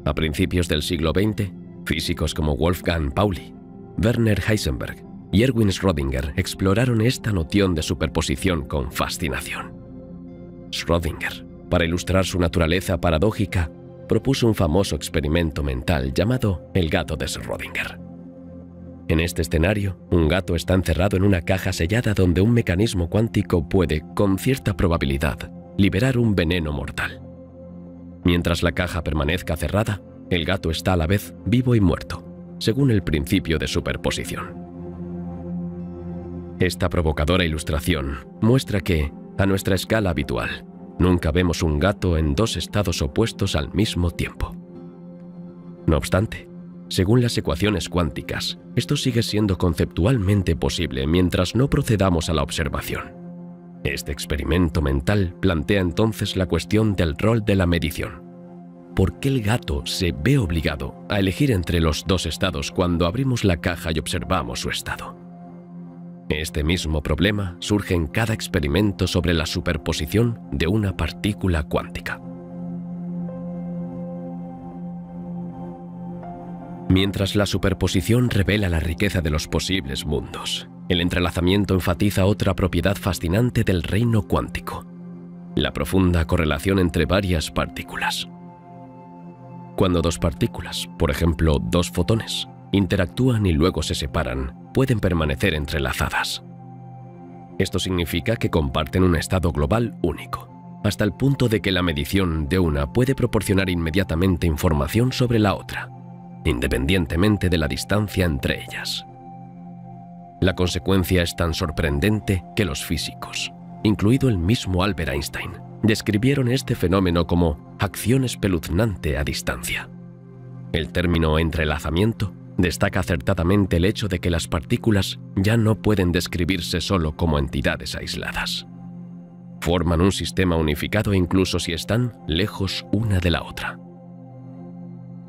A principios del siglo XX, físicos como Wolfgang Pauli, Werner Heisenberg y Erwin Schrödinger exploraron esta noción de superposición con fascinación. Schrödinger, para ilustrar su naturaleza paradójica, propuso un famoso experimento mental llamado el gato de Schrödinger. En este escenario, un gato está encerrado en una caja sellada donde un mecanismo cuántico puede, con cierta probabilidad, liberar un veneno mortal. Mientras la caja permanezca cerrada, el gato está a la vez vivo y muerto, según el principio de superposición. Esta provocadora ilustración muestra que, a nuestra escala habitual, nunca vemos un gato en dos estados opuestos al mismo tiempo. No obstante, según las ecuaciones cuánticas, esto sigue siendo conceptualmente posible mientras no procedamos a la observación. Este experimento mental plantea entonces la cuestión del rol de la medición. ¿Por qué el gato se ve obligado a elegir entre los dos estados cuando abrimos la caja y observamos su estado? Este mismo problema surge en cada experimento sobre la superposición de una partícula cuántica. Mientras la superposición revela la riqueza de los posibles mundos, el entrelazamiento enfatiza otra propiedad fascinante del reino cuántico: la profunda correlación entre varias partículas. Cuando dos partículas, por ejemplo dos fotones, interactúan y luego se separan, pueden permanecer entrelazadas. Esto significa que comparten un estado global único, hasta el punto de que la medición de una puede proporcionar inmediatamente información sobre la otra, independientemente de la distancia entre ellas. La consecuencia es tan sorprendente que los físicos, incluido el mismo Albert Einstein, describieron este fenómeno como acción espeluznante a distancia. El término entrelazamiento destaca acertadamente el hecho de que las partículas ya no pueden describirse solo como entidades aisladas. Forman un sistema unificado incluso si están lejos una de la otra.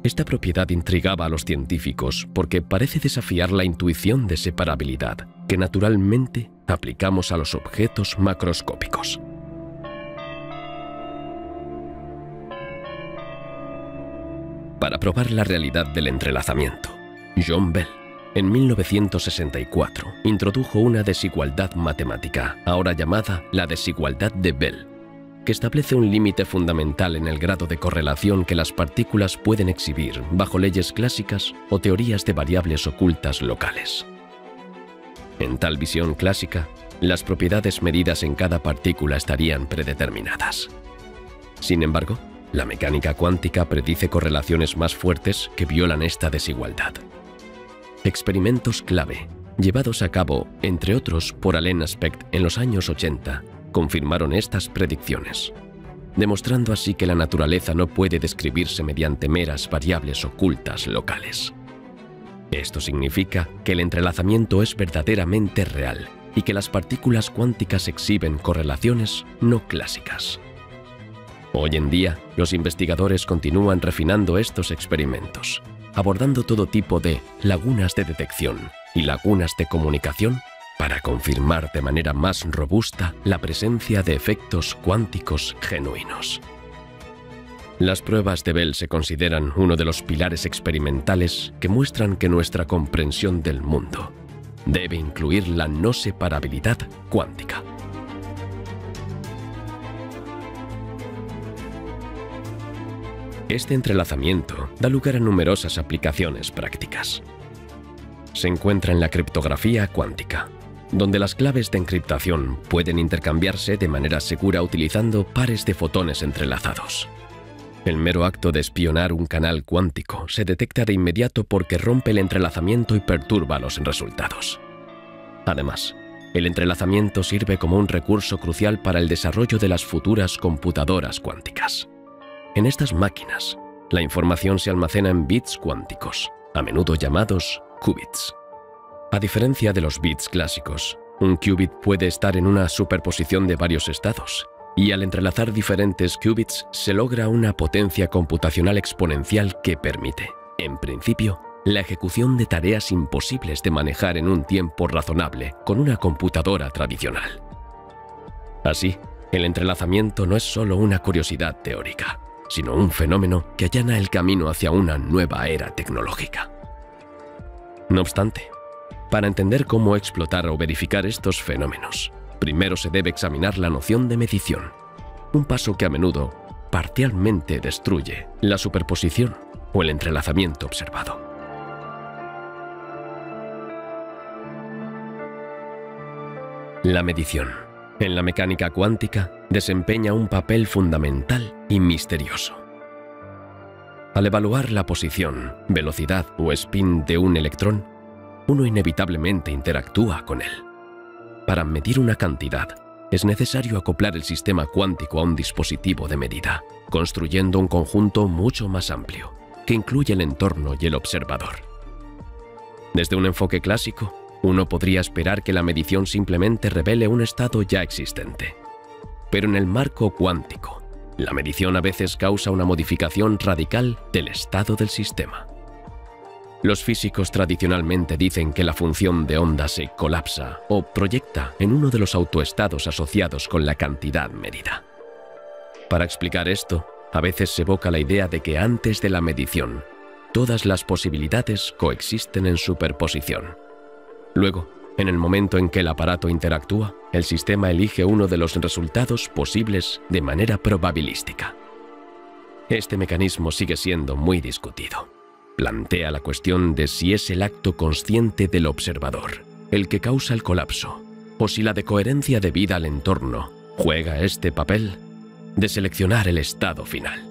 Esta propiedad intrigaba a los científicos porque parece desafiar la intuición de separabilidad que naturalmente aplicamos a los objetos macroscópicos. Para probar la realidad del entrelazamiento, John Bell, en 1964, introdujo una desigualdad matemática, ahora llamada la desigualdad de Bell, que establece un límite fundamental en el grado de correlación que las partículas pueden exhibir bajo leyes clásicas o teorías de variables ocultas locales. En tal visión clásica, las propiedades medidas en cada partícula estarían predeterminadas. Sin embargo, la mecánica cuántica predice correlaciones más fuertes que violan esta desigualdad. Experimentos clave, llevados a cabo, entre otros, por Alain Aspect en los años 80, confirmaron estas predicciones, demostrando así que la naturaleza no puede describirse mediante meras variables ocultas locales. Esto significa que el entrelazamiento es verdaderamente real y que las partículas cuánticas exhiben correlaciones no clásicas. Hoy en día, los investigadores continúan refinando estos experimentos, abordando todo tipo de lagunas de detección y lagunas de comunicación para confirmar de manera más robusta la presencia de efectos cuánticos genuinos. Las pruebas de Bell se consideran uno de los pilares experimentales que muestran que nuestra comprensión del mundo debe incluir la no separabilidad cuántica. Este entrelazamiento da lugar a numerosas aplicaciones prácticas. Se encuentra en la criptografía cuántica, donde las claves de encriptación pueden intercambiarse de manera segura utilizando pares de fotones entrelazados. El mero acto de espionar un canal cuántico se detecta de inmediato porque rompe el entrelazamiento y perturba los resultados. Además, el entrelazamiento sirve como un recurso crucial para el desarrollo de las futuras computadoras cuánticas. En estas máquinas, la información se almacena en bits cuánticos, a menudo llamados qubits. A diferencia de los bits clásicos, un qubit puede estar en una superposición de varios estados, y al entrelazar diferentes qubits se logra una potencia computacional exponencial que permite, en principio, la ejecución de tareas imposibles de manejar en un tiempo razonable con una computadora tradicional. Así, el entrelazamiento no es solo una curiosidad teórica, sino un fenómeno que allana el camino hacia una nueva era tecnológica. No obstante, para entender cómo explotar o verificar estos fenómenos, primero se debe examinar la noción de medición, un paso que a menudo parcialmente destruye la superposición o el entrelazamiento observado. La medición, en la mecánica cuántica, desempeña un papel fundamental y misterioso. Al evaluar la posición, velocidad o spin de un electrón, uno inevitablemente interactúa con él. Para medir una cantidad, es necesario acoplar el sistema cuántico a un dispositivo de medida, construyendo un conjunto mucho más amplio, que incluye el entorno y el observador. Desde un enfoque clásico, uno podría esperar que la medición simplemente revele un estado ya existente. Pero en el marco cuántico, la medición a veces causa una modificación radical del estado del sistema. Los físicos tradicionalmente dicen que la función de onda se colapsa o proyecta en uno de los autoestados asociados con la cantidad medida. Para explicar esto, a veces se evoca la idea de que antes de la medición, todas las posibilidades coexisten en superposición. Luego, en el momento en que el aparato interactúa, el sistema elige uno de los resultados posibles de manera probabilística. Este mecanismo sigue siendo muy discutido. Plantea la cuestión de si es el acto consciente del observador el que causa el colapso, o si la decoherencia debida al entorno juega este papel de seleccionar el estado final.